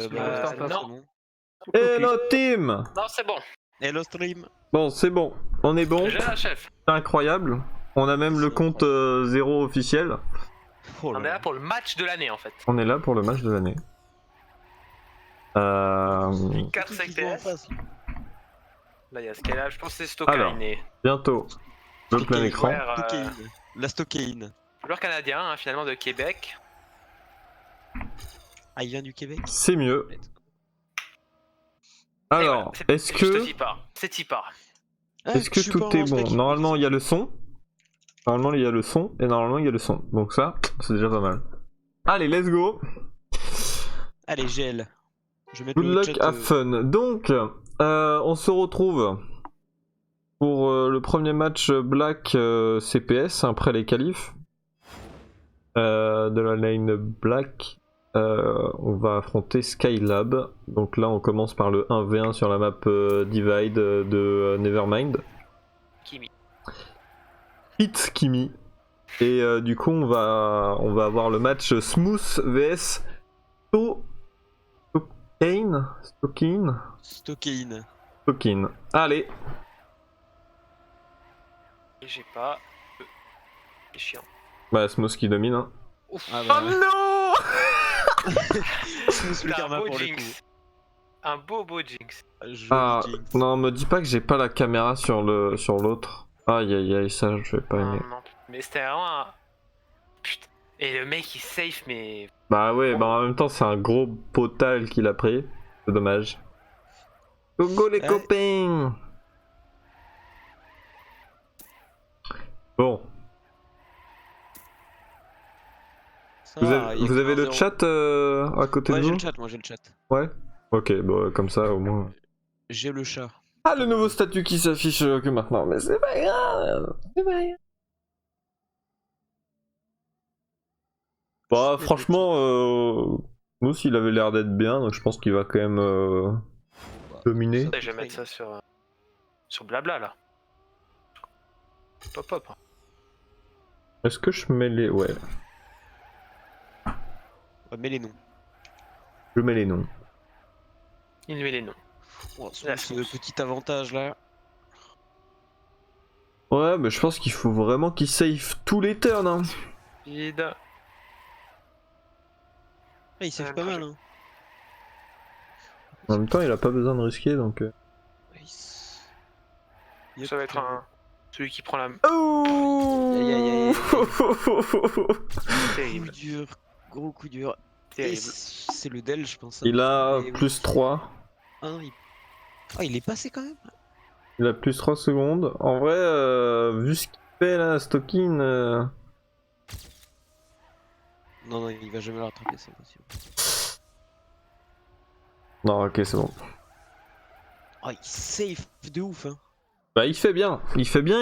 pas, non. c'est bon. Hello team. Non, c'est bon. Hello stream. Bon, c'est bon. On est bon. J'ai la chef. C'est incroyable. On a même le compte 0 officiel. Oh On est là pour le match de l'année en fait. On est là pour le match de l'année. 4 Qui joue en CTS. face. Là, il y a ce qu'elle a. Je pense que c'est Stockine. Alors. Bientôt. Le plein écran. La stockéine. Joueur canadien, hein, finalement de Québec. Ah, il vient du Québec. C'est mieux. Et Alors, voilà, est-ce Je te que, dis pas. C'est Tipar. est-ce que tout est bon? Normalement, il y a le son. Normalement, il y a le son. Et normalement, il y a le son. Donc ça, c'est déjà pas mal. Allez, let's go. Allez, GL. Je vais mettre Good le luck, chat. have fun. Donc, on se retrouve pour le premier match Black CPS après les qualifs de la lane Black. On va affronter Skylab. Donc là, on commence par le 1v1 sur la map Divide de Nevermind. Kimi. Hit Kimi. Et du coup, on va avoir le match Smooth vs Stokine. Allez. Et j'ai pas. C'est chiant. Bah, Smooth qui domine. Hein. Ouf. Ah bah, Oh non. Smooth le T'as karma un beau pour le jinx. coup. Un beau jinx. Joli Ah, jinx. non, me dis pas que j'ai pas la caméra sur l'autre. Aïe aïe aïe, ça je vais pas aimer. Non. Mais c'était vraiment un. Putain. Et le mec il safe, mais. Bah ouais, bah en même temps c'est un gros potal qu'il a pris. C'est dommage. Go les Ouais. copains. Bon. Ça Vous va, avez, il y a vous que avez le 1-0. chat à côté Ouais, de j'ai vous? le chat, moi j'ai le chat. Ouais. Ok, bon comme ça au moins. J'ai le chat. Ah, le nouveau statut qui s'affiche que maintenant, mais c'est pas grave. C'est pas grave. Bah franchement, Mousse il avait l'air d'être bien, donc je pense qu'il va quand même dominer. ça- Je vais mettre ça sur Blabla là. Pop. Est-ce que je mets les... Ouais, Ouais, mais les noms. je mets les noms. Il met les noms. Oh, La ce Smooth. petit avantage là. Ouais, mais je pense qu'il faut vraiment qu'il save tous les turns. Hein. Vide. Ah, il save pas mal hein. En même temps, il a pas besoin de risquer, donc... Nice. Ça va être celui qui prend la. Oh Aïe. Terrible. Coup dur, gros coup dur. Et Terrible. c'est le Del, je pense. hein. Il a Et plus 3. Ah, ah, il est passé quand même. Il a plus 3 secondes. En vrai, vu ce qu'il fait là, Stokine... Non, il va jamais le rattraper, c'est impossible. Non, ok, c'est bon. Oh, il save de ouf hein. Bah il fait bien,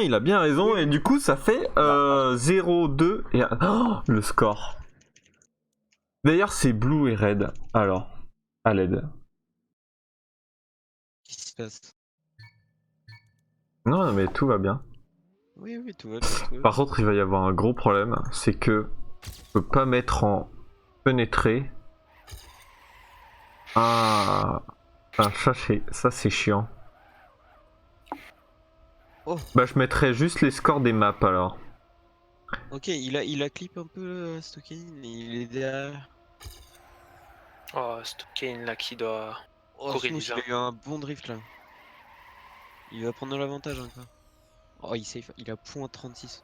il a bien raison, et du coup ça fait 0-2 et... Oh, le score. D'ailleurs c'est Blue et Red, alors, à l'aide. Qu'est-ce qui se passe? Non mais tout va bien. Oui, tout va bien. Tout va bien. Par contre il va y avoir un gros problème, c'est que je peux pas mettre en pénétré. Ah, enfin, ça c'est chiant. Oh. Bah je mettrais juste les scores des maps alors. Ok, il a clip un peu Stokane, il est derrière. Oh, Stockine là qui doit. Oh, Corrige, Smooth, il a eu un bon drift là. Il va prendre l'avantage encore. Oh, il save, il a .36.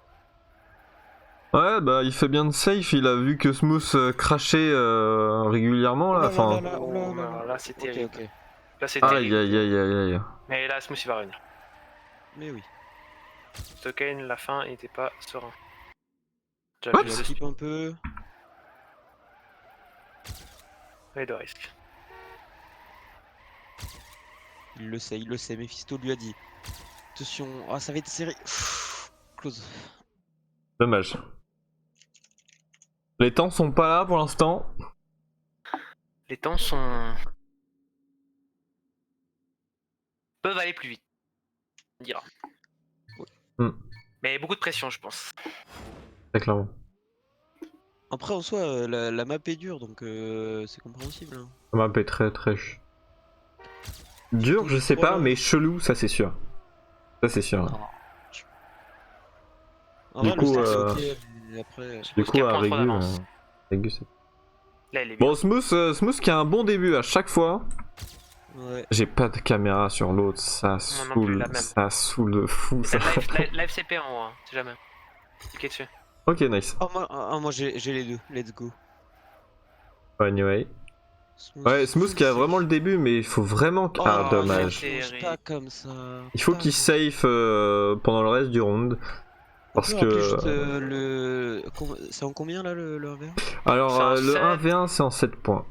Ouais bah il fait bien de safe, il a vu que Smooth crachait régulièrement là, enfin... Là c'est terrible. Ok. Là c'est Aïe terrible. aïe. Mais là, Smooth il va revenir. Mais oui. Stockane, la fin, il était pas serein. What? Il a clip un peu. Et de risque. Il le sait. Mephisto lui a dit. Attention, ah ça va être serré. Close. Dommage. Les temps sont pas là pour l'instant. Les temps sont. Peuvent aller plus vite. On dira. Hmm. Mais beaucoup de pression, je pense. Très clairement. Après, en soi, la map est dure, donc c'est compréhensible. Hein. La map est très très dur, je sais pas, mais chelou, ça c'est sûr. Ça c'est sûr. Non. En Du vrai, le coup, start, c'est ok, mais après... Du coup, à point trop Régu, d'avance. c'est... Là, il est bien. Bon, Smooth qui a un bon début à chaque fois. Ouais. J'ai pas de caméra sur l'autre, ça Moi non plus, saoule, la même. ça saoule de fou ça. Live CP en haut, hein, si jamais. Cliquez dessus. Ok, nice. Moi j'ai les deux, let's go. Anyway. Ouais, Smooth qui a vraiment le début, mais il faut vraiment... Oh, Ah, non, dommage. c'est- change pas comme ça. Il faut Pas qu'il comme- safe pendant le reste du round. On Parce peut rappeler que... juste c'est en combien là le 1v1? Alors, C'est un le 7. 1v1, c'est en 7 points.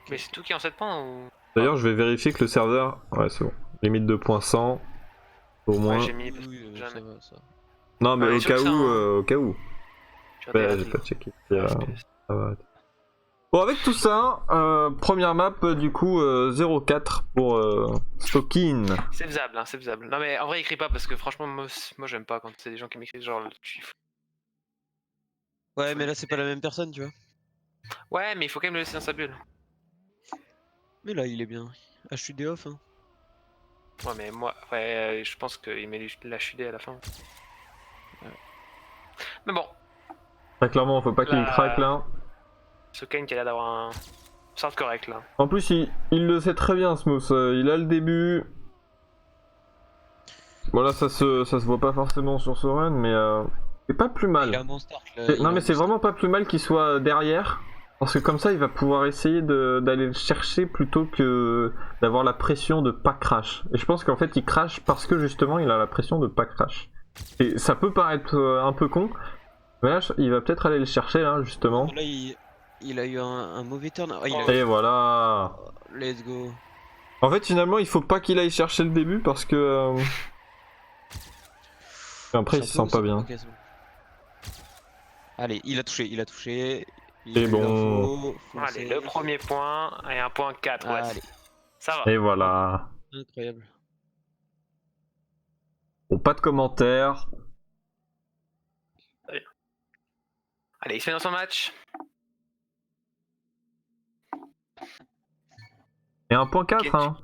Mais c'est tout qui est en 7 points ou. D'ailleurs, je vais vérifier que le serveur... Ouais, c'est bon. Limite de points 100. Au moins... Ouais, j'ai mis. Oui, Jamais. ça va, ça. Non, mais Ouais, au sûr cas que où, c'est un- au cas où. Tu vas Ouais, regarder j'ai la pas vidéo. checké. FPS. Ça va. Bon, avec tout ça, première map, du coup, 0-4 pour Stokin. C'est faisable, hein, c'est faisable. Non, mais en vrai, écris pas parce que franchement, moi j'aime pas quand c'est des gens qui m'écrivent genre. Ouais, mais là c'est pas la même personne, tu vois. Ouais, mais il faut quand même le laisser dans sa bulle. Mais là il est bien. HUD off, hein. Ouais, mais moi, ouais, je pense qu'il met la chudée à la fin. Ouais. Mais bon, Très clairement, faut pas qu'il Là- craque là. ce Kane qui a l'air d'avoir un start correct là. En plus, il le sait très bien, Smooth. Il a le début. Bon, là, ça se voit pas forcément sur ce run, mais c'est pas plus Il a mal. un bon start là. Non, mais c'est vraiment pas plus mal qu'il soit derrière. Parce que comme ça, il va pouvoir essayer d'aller le chercher plutôt que d'avoir la pression de pas crash. Et je pense qu'en fait, il crash parce que justement, il a la pression de pas crash. Et ça peut paraître un peu con, mais là, il va peut-être aller le chercher, là, justement. Là il a eu un mauvais turn. Ah, Et voilà. Let's go. En fait, finalement, il faut pas qu'il aille chercher le début parce que. Après, il se sent pas bien. Ok, c'est bon. Allez, il a touché, il a touché. Il C'est a eu bon. l'info, full Allez, save. le premier point et un point 4, ouais. Allez, Ça va. Et voilà. incroyable. Bon, pas de commentaires. Allez, il se met dans son match. Et 1.4, hein.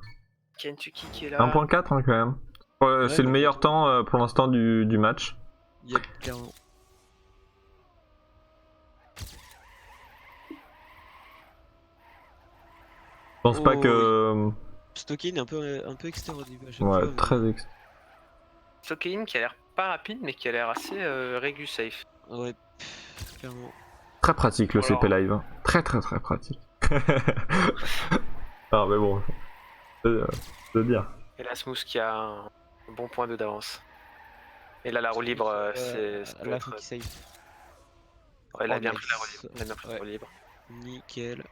Kentucky qui est là. 1.4, hein, quand même. Ouais, C'est le bah, meilleur temps pour l'instant du match. Yep, clairement. Je pense pas Oh, que. Stokin est un peu externe au début à chaque Ouais, fois. très Sokein qui a l'air pas rapide mais qui a l'air assez régu safe. Ouais, clairement. Très pratique le Alors. CP live. Hein. Très pratique. Ah, mais bon. Je veux dire. Et là, Smooth qui a un bon point d'avance. Et là, la roue libre, ça peut Là, être- faut qu'il save. Ouais, il a Oh, bien nice. pris la roue libre. Il a bien pris la Ouais. roue libre. Nickel.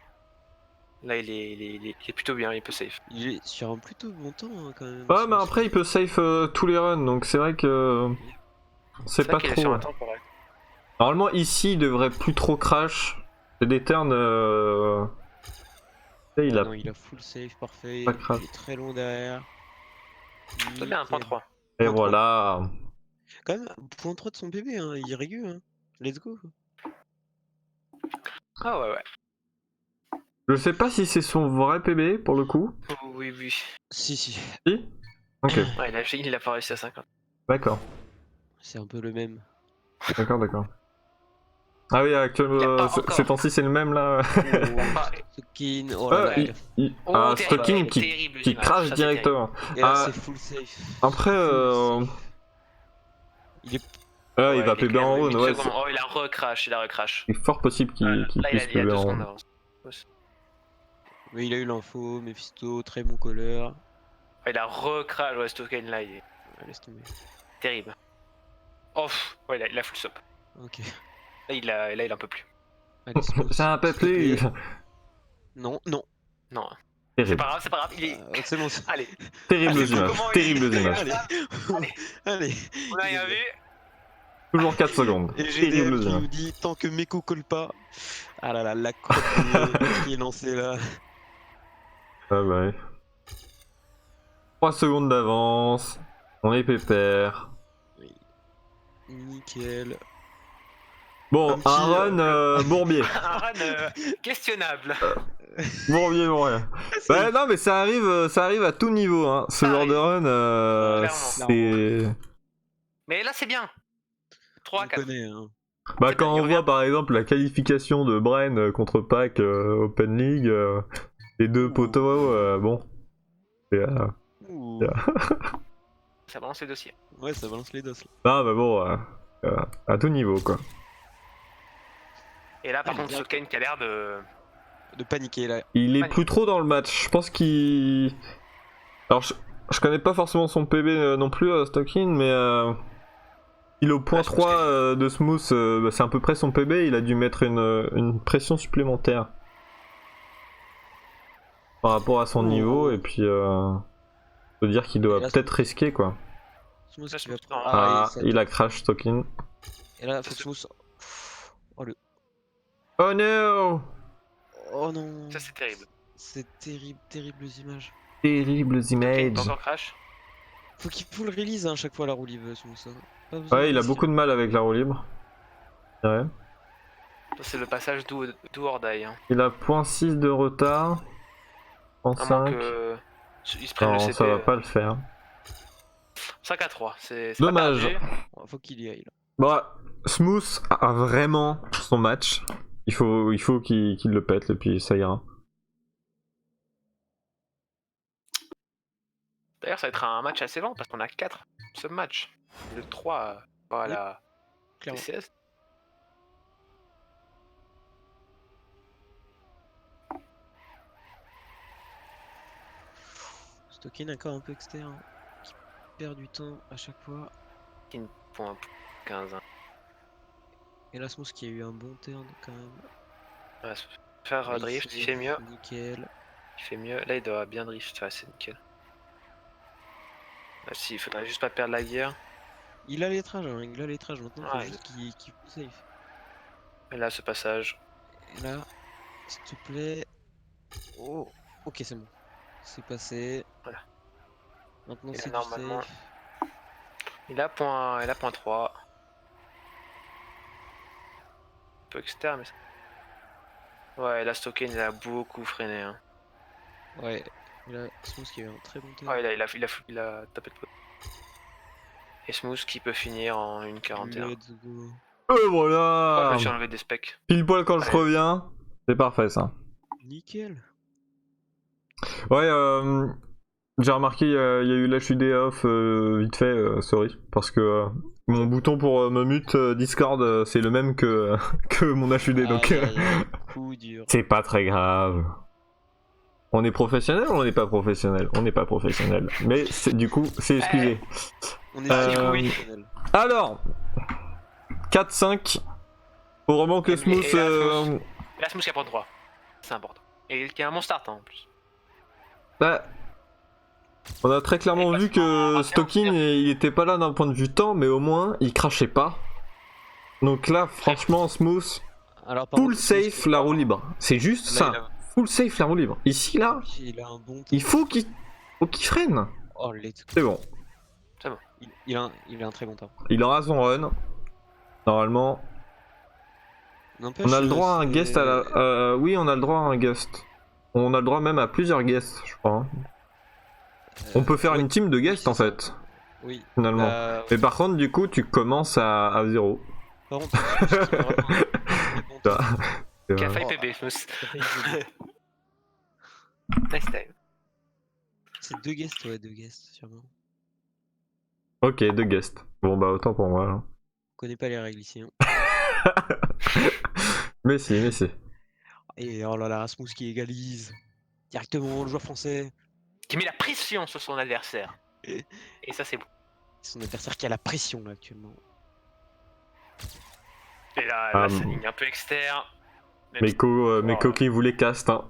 Là, il est plutôt bien, il peut safe. Il est sur un plutôt bon temps hein, quand même. Ouais, mais après, il peut safe tous les runs, donc c'est vrai que. C'est vrai pas qu'il est sur un trop. temps correct. Normalement, ici, il devrait plus trop crash. C'est des turns. Il a. Non, il a full save, parfait. Pas crash. Il est très long derrière. C'est bien, un point Nickel. 3. Et Point trois. voilà. Quand même, point 3 de son bébé, hein, il est régulier. Hein. Let's go. Ah ouais, ouais. Je sais pas si c'est son vrai PB pour le coup. Oh, oui, oui. Si, si. Si. Ok, Ouais, il a pas réussi à 50. d'accord. C'est un peu le même. D'accord. Ah oui, Il y a actuellement, pas encore. ces temps-ci, c'est le même là. Stokin, oh là Ah, là. Oh, ah, terrible, Stocking terrible qui image, crash ça, c'est directement. Et là, Ah, c'est full safe. après, Full safe. Il est. ah, Ouais, il va est PB quand en même run, 8 ouais. secondes. Oh, il a recrash. C'est fort possible qu'il Là, puisse il a PB 2 en secondes run. d'avance. Mais il a eu l'info, Mephisto, très bon colleur. Ouais, il a recrash, ouais, Stoken là, il est Ah, laisse tomber. terrible. Oh, ouais, il a full stop. Ok. Là, il en peut plus. Allez, Smooth. C'est un peu s'il te plus. plaît. Non, non. Non, c'est Terrible. pas grave, il est. C'est bon. Allez, Terribles Ah, c'est images. comment il- Terribles images. Allez. Allez. Allez. on a rien vu. Toujours 4 secondes. Et GDM Terribles qui images. nous dit tant que Meko colle pas. Ah là là, la crotte qui est lancée là. Ah bah ouais. 3 secondes d'avance. On est pépère. Nickel. Bon, Un petit, un run Bourbier. Un run questionnable. Bourbier, Ouais, non, mais ça arrive à tout niveau. Hein. Ce Ça genre de arrive. run, Clairement. c'est. Mais là, c'est bien. 3 On 4. connaît, hein. Bah, C'est quand bien, il on voit revient. par exemple la qualification de Bren contre Pac Open League, les deux Ouh. poteaux, bon. c'est, Ouh. Ça balance les dossiers. Ouais, ça balance les doses là. Non, mais bon, à tout niveau quoi. Et là, par Ah, contre, bien. Soken qui a l'air de. De paniquer là. Il est Panique. plus trop dans le match. Je pense qu'il. Alors, je connais pas forcément son PB non plus, Stockin, mais. Il est au point Ouais, 3 de Smooth, bah, c'est à peu près son PB, il a dû mettre une pression supplémentaire par rapport à son Oh. niveau, et puis faut dire qu'il doit Et là, peut-être risquer quoi. Smooth Ça, qui va Smooth, prendre. non. Ah, et ça- il a crash Stockin. Et là, faut que Smooth. Oh le. Oh no! Oh non. Ça, c'est terrible. C'est terrible, terribles images. Terribles Soken, images. pas encore crash. Faut qu'il full release hein, à chaque fois la roue libre Smooth. Hein. Pas besoin Ouais, il a de beaucoup de mal avec la roue libre. Ouais. Ça, c'est le passage do or die. Hein. Il a 0.6 de retard. En À moins 5. que. Ils se prennent Non, le CP. ça va pas le faire. 5 à 3. C'est Dommage. Pas perdu. Faut qu'il y aille là. Bon, Smooth a vraiment son match. Il faut qu'il le pète et puis ça ira. D'ailleurs, ça va être un match assez lent parce qu'on a 4 ce match. Le 3 à la Clairement. TCS. Stockin encore un peu externe. Qui perd du temps à chaque fois. Point 15. Hein. Et là, Smooth qui a eu un bon turn quand même. On va se faire Ouais, drift, il fait mieux. Nickel. Il fait mieux. Là, il doit bien drift. Ouais, c'est nickel. Là, si, il faudrait juste pas perdre la guerre. Il a l'étrage, hein. Il a l'étrage maintenant. Faut Ouais. juste qu'il safe. Et là, ce passage. Et là, s'il te plaît. Oh, ok, c'est bon. C'est passé. Voilà. Maintenant, Et là, c'est du normalement- safe. Il a point 3. Un peu externe, mais ça... Ouais, là, Stoken, il a beaucoup freiné. Hein. Ouais. Et là, Smooth qui a eu un très bon turn. Ouais, il a tapé de pote. Et Smooth qui peut finir en 1,41. Let's go. Et Oh, voilà! je me suis enlevé des specs. Pile poil quand je Ouais. reviens. C'est parfait ça. Nickel. Ouais, j'ai remarqué, il y a eu l'HUD off vite fait, sorry. Parce que mon bouton pour me mute Discord, c'est le même que, que mon HUD. Donc, Aïe, aïe, aïe. Coup dur. c'est pas très grave. On est professionnel ou on n'est pas professionnel? On n'est pas professionnel. Mais du coup, c'est excusé. On est Euh, professionnel. Alors, 4-5. Faut vraiment que Et Smooth. là, Smooth. Et là, Smooth qui a point 3. C'est important. Et qui a un bon start hein, en plus. Bah, on a très clairement Et vu passement que 21, Stockin il était pas là d'un point de vue temps, mais au moins il crachait pas. Donc là, franchement, Smooth, Alors, par full contre, Smooth, safe la roue libre. C'est juste là, ça. Full safe la roue libre. Ici, là, il a un bon temps. il faut qu'il freine. Oh, let's go. C'est bon. Il a un très bon temps. Il aura son run. Normalement, N'empêche, on a le droit à un c'est- guest à la. Oui, on a le droit à un guest. On a le droit même à plusieurs guests, je crois. Hein. On peut faire ouais, une team de guests c'est en ça. fait, Oui. finalement. Bah, Mais par contre, du coup, tu commences à 0. par contre, Smooth, qui a vraiment un bon temps. Qui a Ouais. failli Oh, PB, Smooth. ça fait une- Nice time. C'est deux guests, ouais, deux guests, sûrement. Ok, deux guests. Bon bah autant pour moi. Hein. On connaît pas les règles ici. Hein. Mais si, mais si. Et oh là là, Smooth qui égalise. Directement, le joueur français. Qui met la pression sur son adversaire. Et ça, c'est beau. Son adversaire qui a la pression là actuellement. Et là, Ah, c'est ligne un peu externe. Même Meko qui voulait cast. Hein.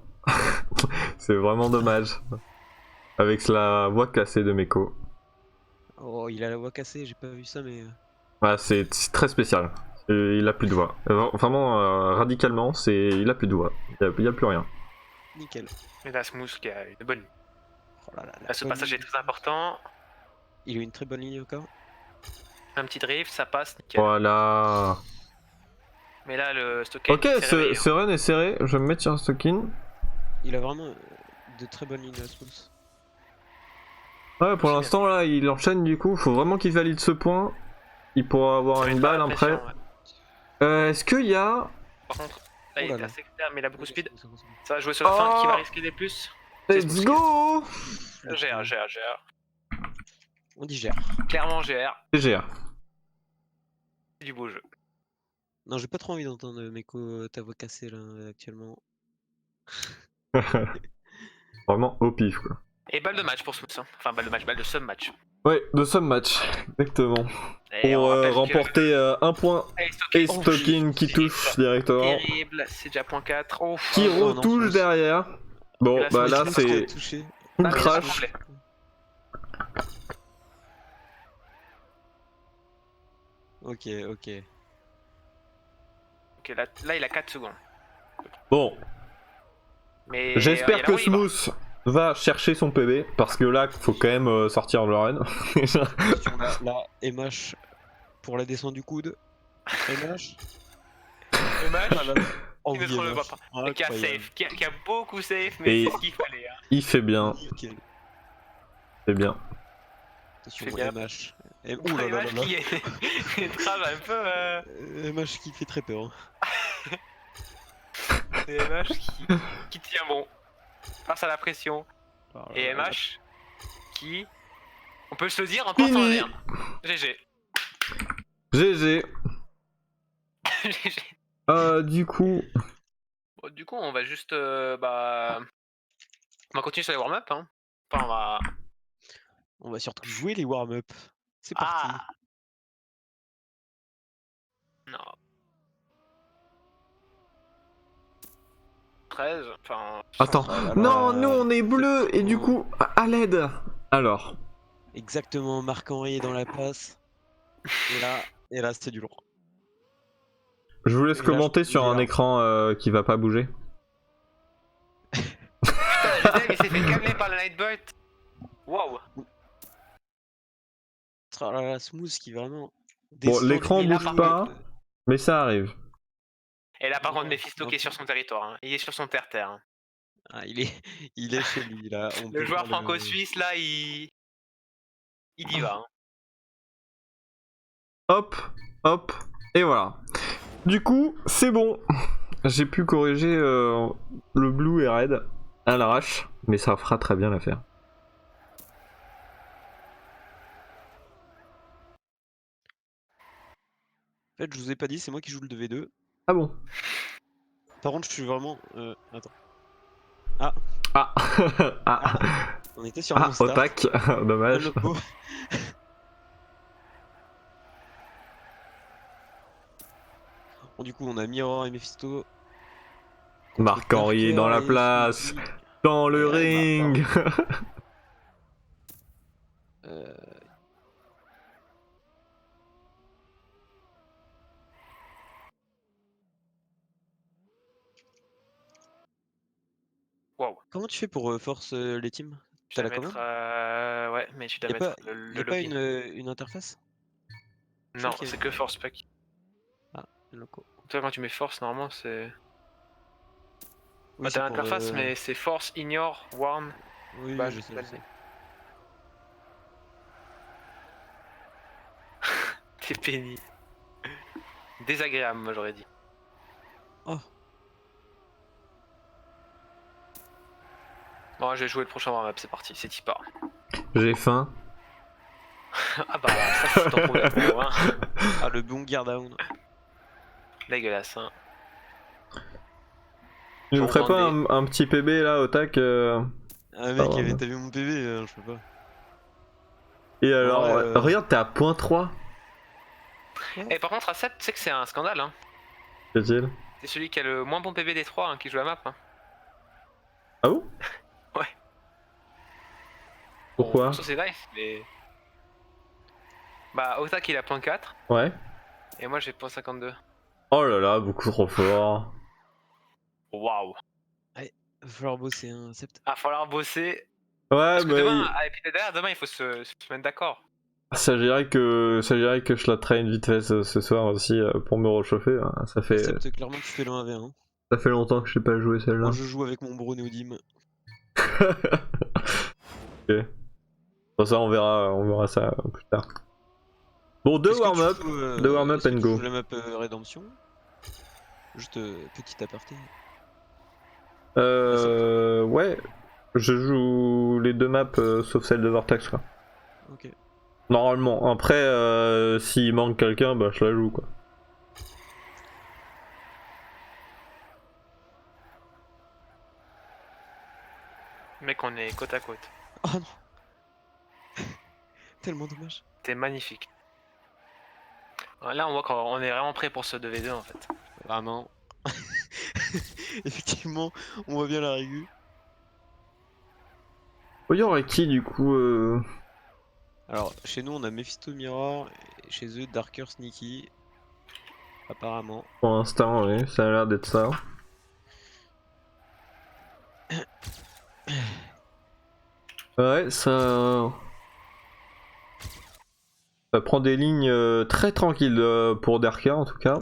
C'est vraiment dommage. Avec la voix cassée de Meko. Oh, il a la voix cassée, j'ai pas vu ça, mais. Ah, c'est très spécial. Il a plus de voix. Vraiment, radicalement, il a plus de voix. Il y a plus rien. Nickel. Et là, Smooth qui a une bonne. Oh là là, la Là, ce bonne passage est ligne. très important. Il a eu une très bonne ligne encore. Un petit drift, ça passe, nickel. Voilà. Mais là, le Stokken. Ok, ce run est serré. Je vais me mettre sur Stokin. Il a vraiment de très bonnes lignes à Smooth. Ouais, pour l'instant, là, il enchaîne du coup. Faut vraiment qu'il valide ce point. Il pourra avoir une balle après. Est-ce qu'il y a. Par contre, là, il Oh là est là. assez clair, mais il a beaucoup de speed. C'est bon. Ça va jouer sur la fin. Oh. Qui va risquer les plus? C'est Let's Smooth go! GR. On digère. Clairement GR. GR. C'est du beau jeu. Non, j'ai pas trop envie d'entendre ta voix cassée là actuellement. Vraiment au pif quoi. Et balle de match pour Smooth. Enfin, balle de sub-match. Ouais, de ce match, exactement. Et Pour on rappelle que- remporter un point. Et Stokin qui touche directement. Terrible, c'est déjà point 4. Oh, Qui Oh, non, retouche non, derrière. Bon, là, bah là Smooth c'est touché. tout Ah, mais crash. ça semblait. Ok. Ok, là, il a 4 secondes. Bon, Mais il y j'espère a que la roue libre. Smooth va chercher son PB parce que là, faut quand même sortir le run. Là, MH pour la descente du coude. MH. Le match, Oh, qui ne oui, trop le MH. voit pas. Et qui a Incroyable. safe, qui a beaucoup safe, mais Et- c'est ce qu'il fallait. Hein. Il fait bien, Nickel. c'est bien. Attention, Fais bien. MH. Ouh là là là MH là. qui est trave un peu. MH qui fait très peur. C'est MH qui tient bon face à la pression. Oh là Et là là. MH qui, on peut se le dire, encore sur Fini. le GG. GG. GG. Du coup, Bon, du coup, on va juste, on va continuer sur les warm-up. Hein. Enfin, On va surtout jouer les warm-up. C'est parti. Ah. Non. 13, enfin. attends. Oh là Non, là. nous on est bleu et du coup, à l'aide. Alors, Exactement, Marc-Henri est dans la passe. Et là c'était du lourd. je vous laisse Et là, commenter je- sur un il est écran qui va pas bouger. Putain, il s'est fait câbler par le Nightbot. Waouh. Oh là là, Smooth qui vraiment. Bon, descend l'écran du là, bouge par pas, mais ça arrive. Et là, par Non, contre, Mephisto non, qui est sur son territoire. Hein. Il est sur son terre-terre. Hein. Ah, il est chez lui là. On peut Le joueur pas le- franco-suisse, là, il y va. Hein. Hop, hop, et voilà. Du coup, c'est bon. J'ai pu corriger le blue et red à l'arrache, mais ça fera très bien l'affaire. En fait, je vous ai pas dit, c'est moi qui joue le 2v2. Ah bon? Par contre, je suis vraiment. Attends. Ah. Ah. On était sur Ah, mon start. Otak, dommage. Loco. Bon, du coup, on a Mirror et Mephisto. Marc-Henri dans la place, dans le Et ring. Euh, Waouh. Comment tu fais pour force les teams? Je T'as dois la mettre. commande? Ouais, mais tu dois Y'a mettre pas, le y a pas login. une interface? Non, qu'il y a c'est une- que force pack. Ah, loco. Toi, quand tu mets force, normalement, c'est. Oui, Bah, c'est t'as pour, l'interface, mais c'est force, ignore, warn. Oui, Bah, je sais. T'es pénible. Désagréable, moi, j'aurais dit. Oh, Bon, je vais jouer le prochain warm-up, c'est parti, c'est Tipa. J'ai faim. Ah bah, ça, c'est ton problème, gros, hein. ah, le bon gear down. Dégueulasse, hein. Je ne Pour ferais pas Vendée. un petit PB là, Otak Ah, mec, ouais. t'as vu mon PV? Je peux pas. Et alors, Ouais, regarde, t'es à point 3. Et par contre, Acep, tu sais que c'est un scandale, hein. Qu'est-il? C'est celui qui a le moins bon PV des 3 hein, qui joue la map. Hein. Ah bon? Ouais. Pourquoi? Bon, ça c'est nice, mais. Bah, Otak il a point 4 Ouais. et moi j'ai point 52. Oh là là, beaucoup trop fort. Waouh. Va falloir bosser un sept. Ah, falloir bosser. Ouais, Parce que bah. demain, et puis derrière, demain il faut se mettre d'accord. s'agirait que je la traîne vite fait ce soir aussi pour me réchauffer. Hein. Ça fait Clairement, tu fais le 1v1. Hein. ça fait longtemps que je n'ai pas joué celle-là. Moi, je joue avec mon bro Neodim. Ok. Bon, ça on verra ça plus tard. Bon, deux warm-up and go. La map Rédemption. Juste petit aparté. Ouais, je joue les deux maps sauf celle de Vortex quoi. Ok. Normalement. Après, s'il manque quelqu'un, bah je la joue quoi. Mec, on est côte à côte. Oh non. Tellement dommage. T'es magnifique. Là, on voit qu'on est vraiment prêt pour ce 2v2 en fait. Vraiment. Effectivement, on voit bien la régu. Oh, il y aurait qui du coup Alors, chez nous, on a Mephisto Mirror, et chez eux, Darker Sneaky. Apparemment. Pour l'instant, oui, ça a l'air d'être ça. Ouais, ça prend des lignes très tranquilles pour Darker en tout cas.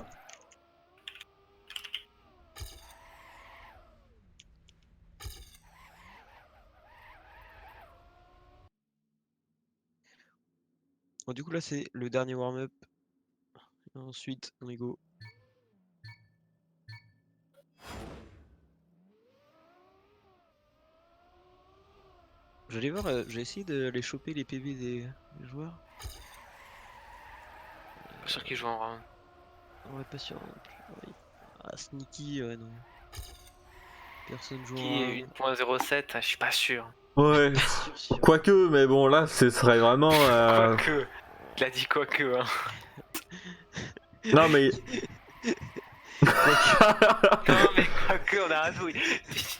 Bon, du coup, là, c'est le dernier warm-up. Ensuite, on y go. J'allais voir, j'ai essayé d'aller choper les PV des joueurs. Pas sûr qu'ils jouent en round. Ouais, pas sûr. Ouais. Ah, Sneaky, ouais, non. Personne joue Qui est 1.07, je suis pas sûr. Ouais, sûr. quoique, mais bon là ce serait vraiment... Quoique. Il a dit quoique, hein. Non mais... Non mais quoique, on a un doute.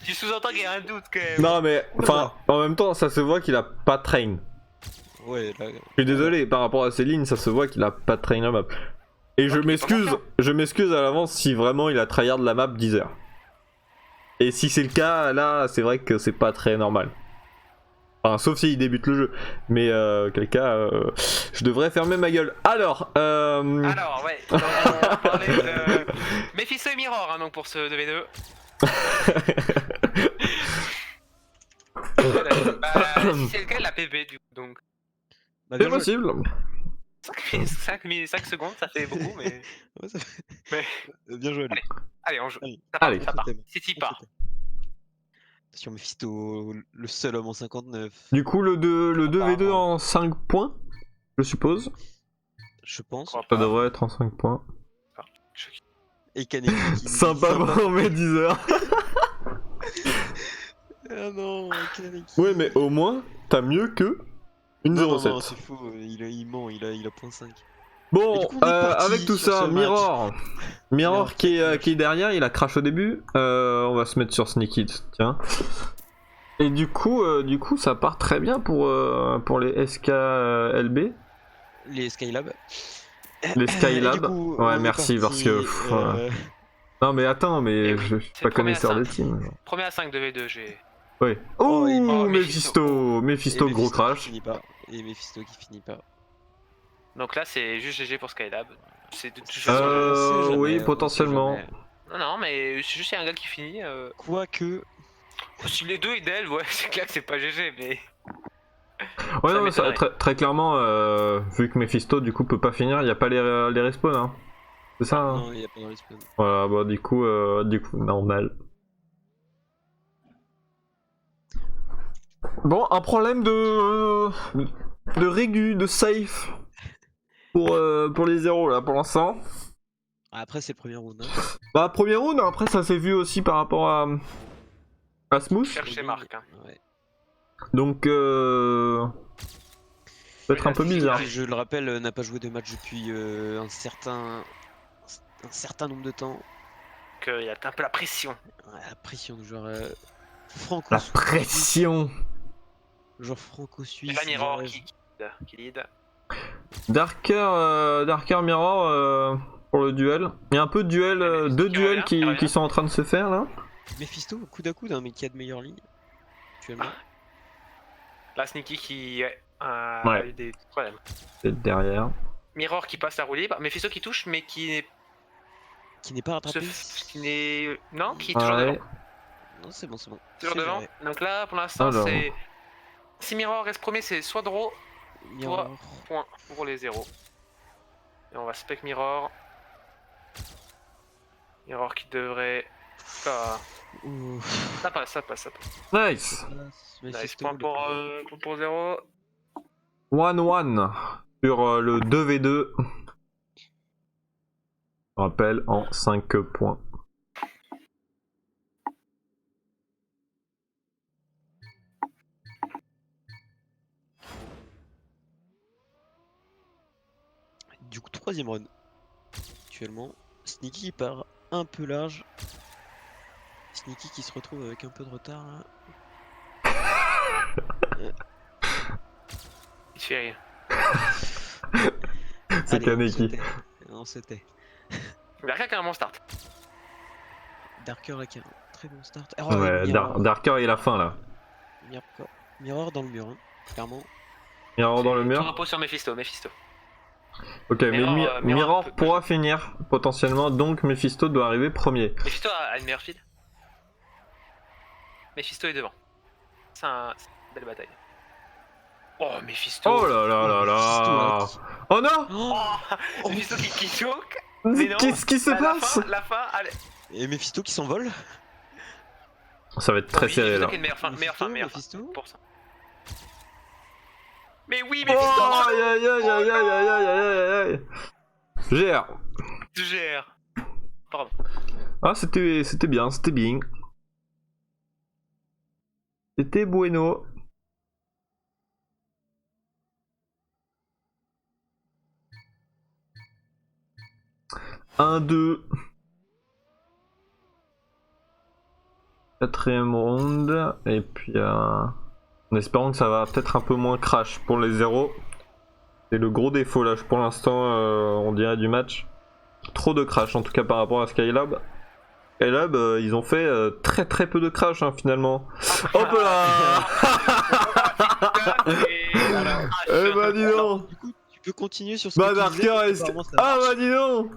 Tu sous-entends qu'il y a un doute quand même. Non mais, enfin, en même temps ça se voit qu'il a pas train. Ouais, là... Je suis désolé, par rapport à ces lignes, ça se voit qu'il a pas train la map. Et je m'excuse à l'avance si vraiment il a tryhard la map 10 heures. Et si c'est le cas, là, c'est vrai que c'est pas très normal. Enfin, sauf s'il débute le jeu. Mais quel cas, je devrais fermer ma gueule. Alors, Alors, ouais, donc, on va parler de Mephisto et Mirror, hein, donc pour ce 2v2. Si c'est le cas, la PB du coup, donc. Bah, c'est bien joué. possible. 5 secondes, ça fait beaucoup, mais. Ouais, ça fait- Mais- Bien joué, Ali. Allez, on joue. Allez. Ça part, Allez. ça part. On se C'est y On part. se tait. Attention, Mephisto, le seul homme en 59. Du coup, le 2v2 en 5 points, je suppose. Je pense. Crois Ça pas. devrait être en 5 points. Et Kaneki qui... Sympa pour mes 10 heures. Ah non, Kaneki. Ouais, mais au moins, t'as mieux que une Non, non, 0,7. non, c'est faux, il ment, il a .5. Bon, Et du coup, on est parti avec tout sur ça, ce match. Mirror Mirror qui est derrière, il a crash au début. On va se mettre sur Sneaky, tiens. Et du coup, ça part très bien pour les SKLB. Les Skylab. Les Et Skylab. du coup, Ouais, on est merci, parce que, parti, Non mais attends, mais Eh oui, je suis c'est pas le premier connaisseur à des 5. teams. Premier à 5 2v2, j'ai. Ouais. Oh, Oh, il part. Mephisto, et gros Mephisto crash. qui finit pas. Et Mephisto qui finit pas. Donc là, c'est juste GG pour Skylab. C'est de toute On façon. sait jamais, Oui, on sait potentiellement. jamais. Non, non, mais c'est juste il y a un gars qui finit. Quoique. Si les deux ils delvent, ouais, c'est clair que c'est pas GG, mais. Ouais, Ça non, mais ça, m'étonnerait. très clairement, vu que Mephisto du coup peut pas finir, il y a pas les respawns, hein. C'est ça, hein. Non, il y a pas dans les spawns. Voilà, bah du coup, normal. Bon, un problème de régu, de safe pour les zéros là pour l'instant. Après, c'est le premier round. Hein. Bah, premier round, après ça s'est vu aussi par rapport à Smooth. Cherchez Marc. Hein. Ouais. Donc, ça peut être un peu bizarre. Qui, je le rappelle, n'a pas joué de match depuis un certain nombre de temps. Il y a un peu la pression. Ouais, la pression, genre franco. La pression. Genre franco-suisse. La Mirror genre, qui lead. Darker Mirror pour le duel. Il y a un peu de duel, deux duels qui sont en train de se faire là. Mephisto, coude à coude, hein, mais qui a de meilleures lignes actuellement. La Sneaky qui Ouais. a eu des problèmes. C'est derrière. Mirror qui passe la roue libre. Mephisto qui touche, mais qui n'est. Qui n'est pas rattrapé. Qui n'est. Non, qui est toujours devant. Ouais. Non, c'est bon, c'est bon. Toujours C'est devant. géré. Donc là, pour l'instant, Alors. c'est. Si Mirror reste premier, c'est soit draw, Mirror. point pour les zéros. Et on va spec Mirror. Mirror qui devrait. Ah, Ouh. ça passe, ça passe, ça passe. Nice. Nice, Mephisto, point le pour 0. 1-1 sur le 2v2. Je rappelle en 5 points. Du coup, troisième run. Actuellement, Sneaky qui part un peu large. Sneaky qui se retrouve avec un peu de retard là. Il fait rire. C'est Allez, on Kaneki. se tait. On se tait. Berka qui a un bon start. Darker là qui a un très bon start. Ah Ouais, Mirror. Darker est la fin là. Mirror dans le mur, hein, clairement. Mirror dans le Tout mur. repose sur Mephisto. Ok, mais Mirror, Mirror peut- pourra finir potentiellement, donc Mephisto doit arriver premier. Mephisto a une meilleure feed. Mephisto est devant. C'est une belle bataille. Oh, Mephisto. Oh là là là là. Oh non. Oh, Mephisto qui choke. Mais non, Qu'est-ce qui se passe? La fin, allez. Et Mephisto qui s'envole. Ça va être très Oui, serré Mephisto là. qui a une meilleure fin, meilleure fin. Mephisto. Pour ça. Mais oui, Oh Mephisto. aïe aïe aïe aïe aïe aïe aïe aïe aïe. GR. GR. Pardon. Ah c'était bien, c'était bien. C'était bueno. Un, deux. Quatrième round. Et puis en espérant que ça va peut-être un peu moins crash pour les zéros. C'est le gros défaut là pour l'instant on dirait du match. Trop de crash en tout cas par rapport à Skylab. Skylab ils ont fait très très peu de crash hein, finalement. Hop là. Eh bah dis donc. Du coup, tu peux continuer sur ce Bah que tu Darker disais, est... apparemment, ça Ah marche. bah dis donc.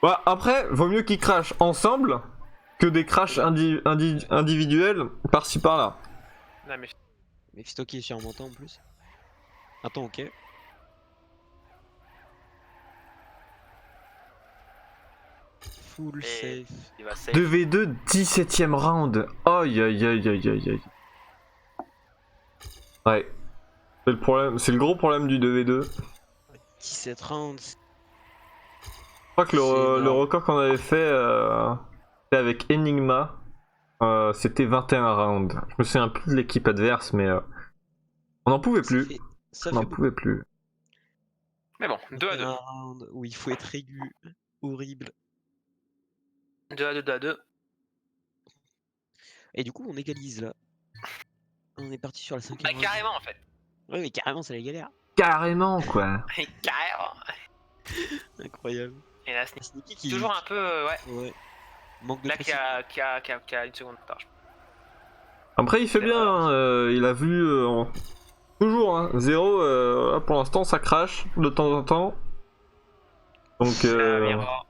Bah après, vaut mieux qu'ils crashent ensemble que des crashs individuels par-ci par-là. Non, mais Mephisto qui est surmontant en plus. Attends, ok. Full Et- safe. il va save. 2v2, 17ème round. Aïe aïe aïe aïe aïe aïe. Ouais. C'est le problème, c'est le gros problème du 2v2. 17 rounds. Je crois que C'est énorme. le record qu'on avait fait c'était avec Enigma, c'était 21 rounds. Je me souviens plus de l'équipe adverse, mais on n'en pouvait plus. Ça On fait n'en beaucoup. pouvait plus. Mais bon, 2 à 2. Un round où il faut être aigu. Horrible. 2 à 2, 2 à 2. Et du coup, on égalise là. On est parti sur la Bah, cinquième round. carrément en fait. Ouais, mais carrément, c'est la galère. Carrément quoi. Carrément. Incroyable. Et là, Sneaky. Sneaky qui. Toujours un peu. Ouais. Ouais. Manque de Là, qui précision. a une seconde de retard. Après il fait bien, hein, il a vu toujours hein, 0, là, pour l'instant ça crache de temps en temps. Donc Mirror.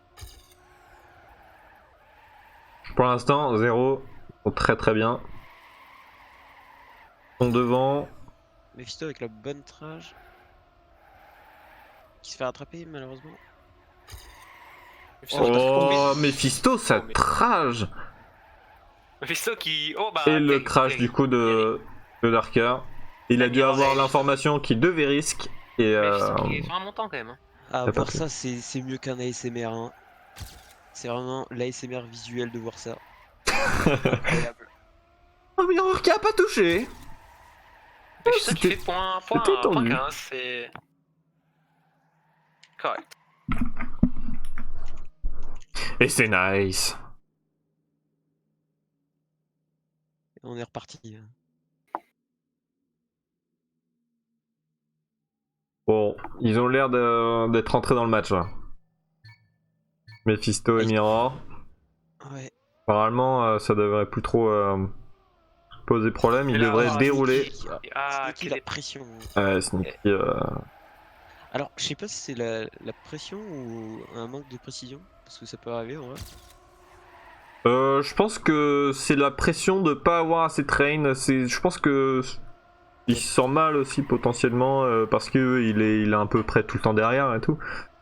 pour l'instant 0, très très bien. Ils sont devant. Mephisto avec la bonne trage. Qui se fait rattraper malheureusement. Mephisto, Oh Mephisto ça mais- trage. Mephisto qui. Oh bah. Et le terrible, crash terrible. du coup de Darker. Il a dû Mirror avoir est- l'information qu'il devait risque. Et Mephisto qui est sur un montant quand même. Hein. Ah, pas voir pris. ça, c'est mieux qu'un ASMR. Hein. C'est vraiment l'ASMR visuel de voir ça. Incroyable. Oh Mirror qui a pas touché. Mephisto qui c'était- fait point c'était tendu. 15. C'est. Correct. Et c'est nice. Et on est reparti. Bon, ils ont l'air d'être entrés dans le match là. Mephisto et Mirror. Ouais. Normalement, ça devrait plus trop poser problème. Il Et là, devrait ah, dérouler. Ah, Sneaky, quel la est... pression. Sneaky, Alors, je sais pas si c'est la pression ou un manque de précision, parce que ça peut arriver en vrai. je pense que c'est la pression de pas avoir assez de train. Je pense que il se sent mal aussi potentiellement parce que il est un peu près tout le temps derrière et tout.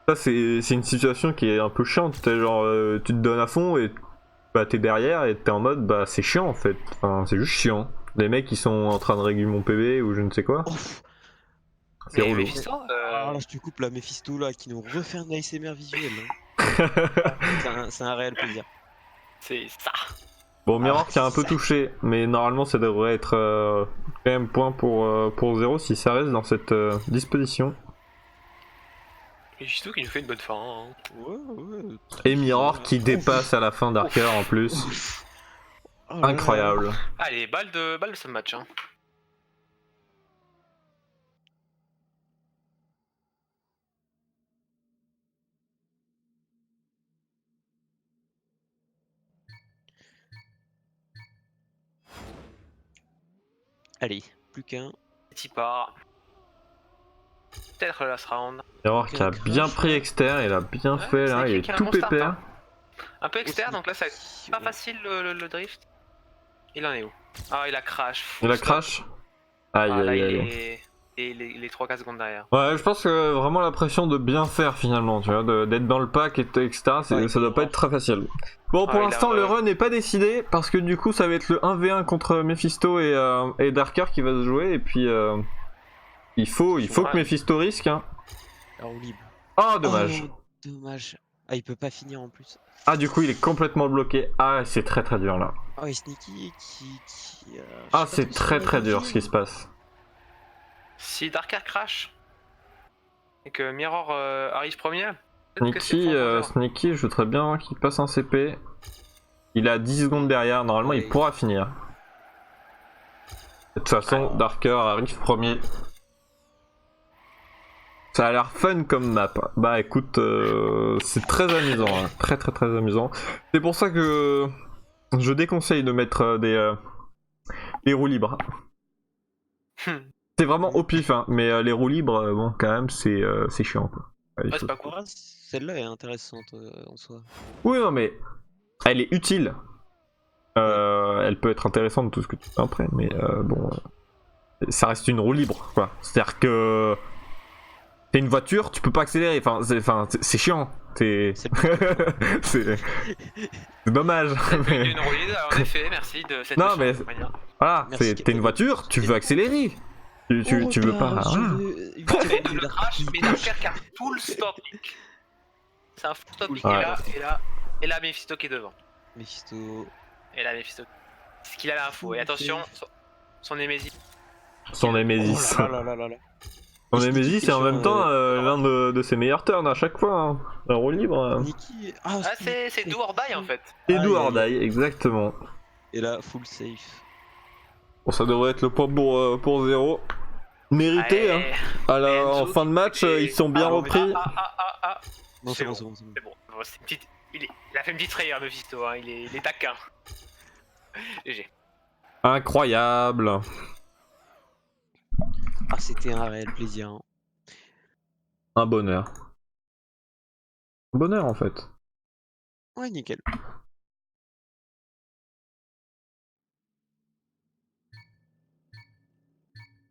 Ça c'est une situation qui est un peu chiante. T'es genre tu te donnes à fond et bah t'es derrière et t'es en mode bah c'est chiant en fait. Enfin c'est juste chiant. Les mecs qui sont en train de régler mon PB ou je ne sais quoi. Ouf. C'est Mais relou. Mephisto, Ah là, je te coupe là, Mephisto là, qui nous refait un ASMR visuel. Hein. C'est un réel plaisir. c'est ça. Bon, Mirror Ah, qui a un peu ça. touché, mais normalement ça devrait être quand même point pour 0 si ça reste dans cette disposition. Mephisto qui nous fait une bonne fin. Hein. Ouais. Et Mirror qui dépasse à la fin Darker en plus. Oh là là. Incroyable. Allez, balle de ce match. Hein. Allez, plus qu'un. Petit part. Peut-être le last round. Mirror qui a bien pris externe, il a bien Ouais, fait là, c'est il qui a est un tout bon start, pépère. hein. Un peu externe, donc là ça va être pas Ouais. facile le drift. Il en est où? Ah, il a crash. Il a Stop. crash. Aïe Ah, là, aïe il aïe. est les 3-4 secondes derrière. Ouais, je pense que vraiment la pression de bien faire finalement, tu vois, d'être dans le pack, etc. Ouais, Ça doit pas être très facile. Bon, pour il a- l'instant, le run n'est pas décidé parce que du coup, ça va être le 1v1 contre Mephisto et Darker qui va se jouer. Et puis, il faut que Mephisto risque. Hein. La roue libre. Oh, dommage. Oh, dommage. Ah, il peut pas finir en plus. Ah, du coup, il est complètement bloqué. Ah, c'est très très dur là. Oh, et Sneaky qui Ah, c'est très très dur ce qui se passe. Si Darker crash et que Mirror arrive premier, peut-être que c'est Sneaky, point pour Sneaky, je voudrais bien qu'il passe un CP. Il a 10 secondes derrière, normalement Ouais. il pourra finir. De toute façon, Darker arrive premier. Ça a l'air fun comme map. Bah écoute, c'est très amusant, hein. Très très très amusant. C'est pour ça que je déconseille de mettre des roues libres. C'est vraiment au pif, hein. Mais les roues libres, bon quand même c'est chiant quoi. Ouais, Ouais, c'est pas cool. Ah, celle-là est intéressante en soi. Oui non mais elle est utile. Elle peut être intéressante tout ce que tu fais après, mais bon, ça reste une roue libre quoi. C'est-à-dire que t'es une voiture, tu peux pas accélérer. Enfin, c'est chiant. C'est c'est dommage. mais... Une roulade, en effet, merci de cette Non, leçon. mais voilà, Merci, t'es une voiture, tu veux accélérer. Tu veux pas. Voilà. Et de le crash, mais Darker qui a full stop. C'est un full stop Ouais. et là Mephisto qui est devant. Mephisto. Et là Mephisto. C'est qu'il a l'info. Et attention, son Nemesis. Son Nemesis. Oh là là. Son Nemesis, c'est en même temps l'un de ses meilleurs turns à chaque fois. Hein. Un roue libre. Niki. Ah, c'est do or die en fait. Et do or die, exactement. Et là, full safe. Bon, ça devrait être le point pour 0. Mérité, Allez. hein. En fin de match, ils sont bien repris. Non, C'est c'est bon, bon. c'est bon, c'est bon. C'est bon. C'est une petite... il a fait une petite frayeur Mephisto, hein. Il est taquin. GG. Incroyable. Ah, c'était un réel plaisir. Hein. Un bonheur. Un bonheur en fait. Ouais, nickel.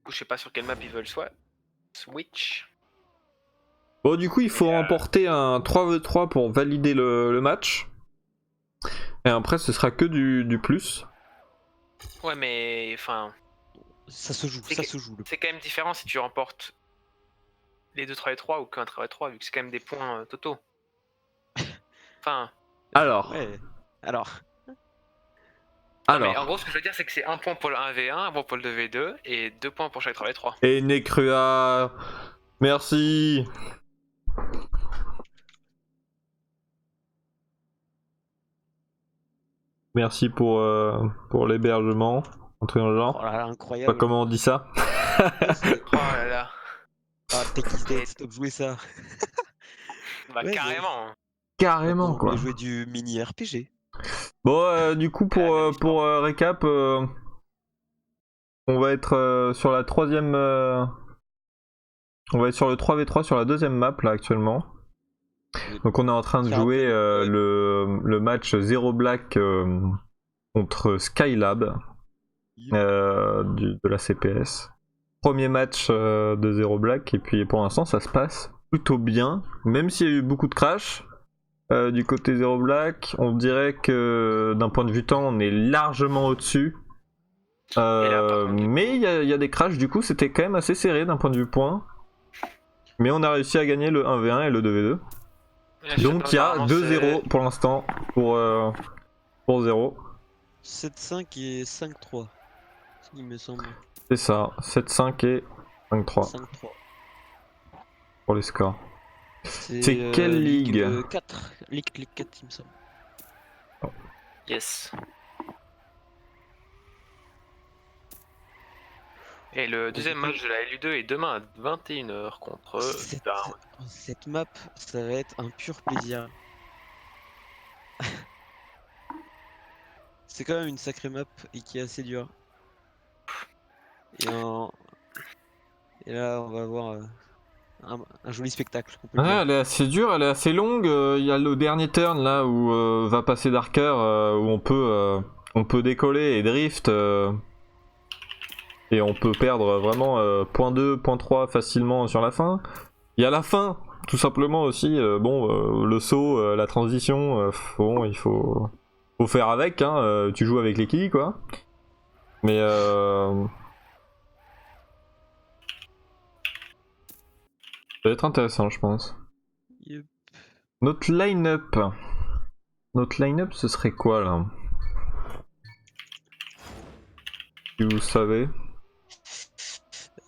Je sais pas sur quelle map ils veulent switch. Bon, du coup, il faut remporter un 3v3 pour valider le match. Et après, ce sera que du plus. Ouais, mais enfin. Ça se joue, ça se joue. C'est quand même différent si tu remportes les 2 3v3 ou qu'un 3v3 vu que c'est quand même des points totaux. Enfin. Alors. Ouais. Alors. Mais en gros, ce que je veux dire, c'est que c'est 1 point pour le 1v1, 1 point pour le 2v2 et 2 points pour chaque 3v3. Et Necrua. Merci. Merci pour l'hébergement. Un truc dans le genre. Oh là là, Je sais incroyable. pas comment on dit ça. Oh là là. Ah, Techis Dead, stop jouer ça. Bah, Ouais, carrément. Carrément On quoi. va jouer du mini RPG. Bon, du coup, pour récap, On va être sur la troisième... On va être sur le 3v3 sur la deuxième map là actuellement. Donc on est en train de jouer le match Zero Black contre Skylab de la CPS. Premier match de Zero Black et puis pour l'instant ça se passe plutôt bien. Même s'il y a eu beaucoup de crash du côté Zero Black, on dirait que d'un point de vue temps on est largement au-dessus. Mais il y a des crashs, du coup c'était quand même assez serré d'un point de vue point. Mais on a réussi à gagner le 1v1 et le 2v2. Donc il y a 2-0 pour l'instant pour 0. 7-5 et 5-3, il me semble. C'est ça, 7-5 et 5-3 5-3. pour les scores. C'est quelle ligue 4. Ligue 4, il me semble. Yes. Et le deuxième match de la LU2 est demain à 21h contre Darwin. Cette map, ça va être un pur plaisir. C'est quand même une sacrée map et qui est assez dure. Et là, on va avoir un joli spectacle. On peut le Ouais, dire. elle est assez dure, elle est assez longue. Il y a le dernier turn là où va passer Darker, où on peut décoller et drift. Et on peut perdre vraiment point 2, point 3 facilement sur la fin. Il y a la fin, tout simplement aussi. Le saut, la transition, il faut faire avec. Hein, tu joues avec les quilles, quoi. Mais ça va être intéressant, je pense. Yep. Notre line-up. Notre line-up, ce serait quoi là? Si vous savez.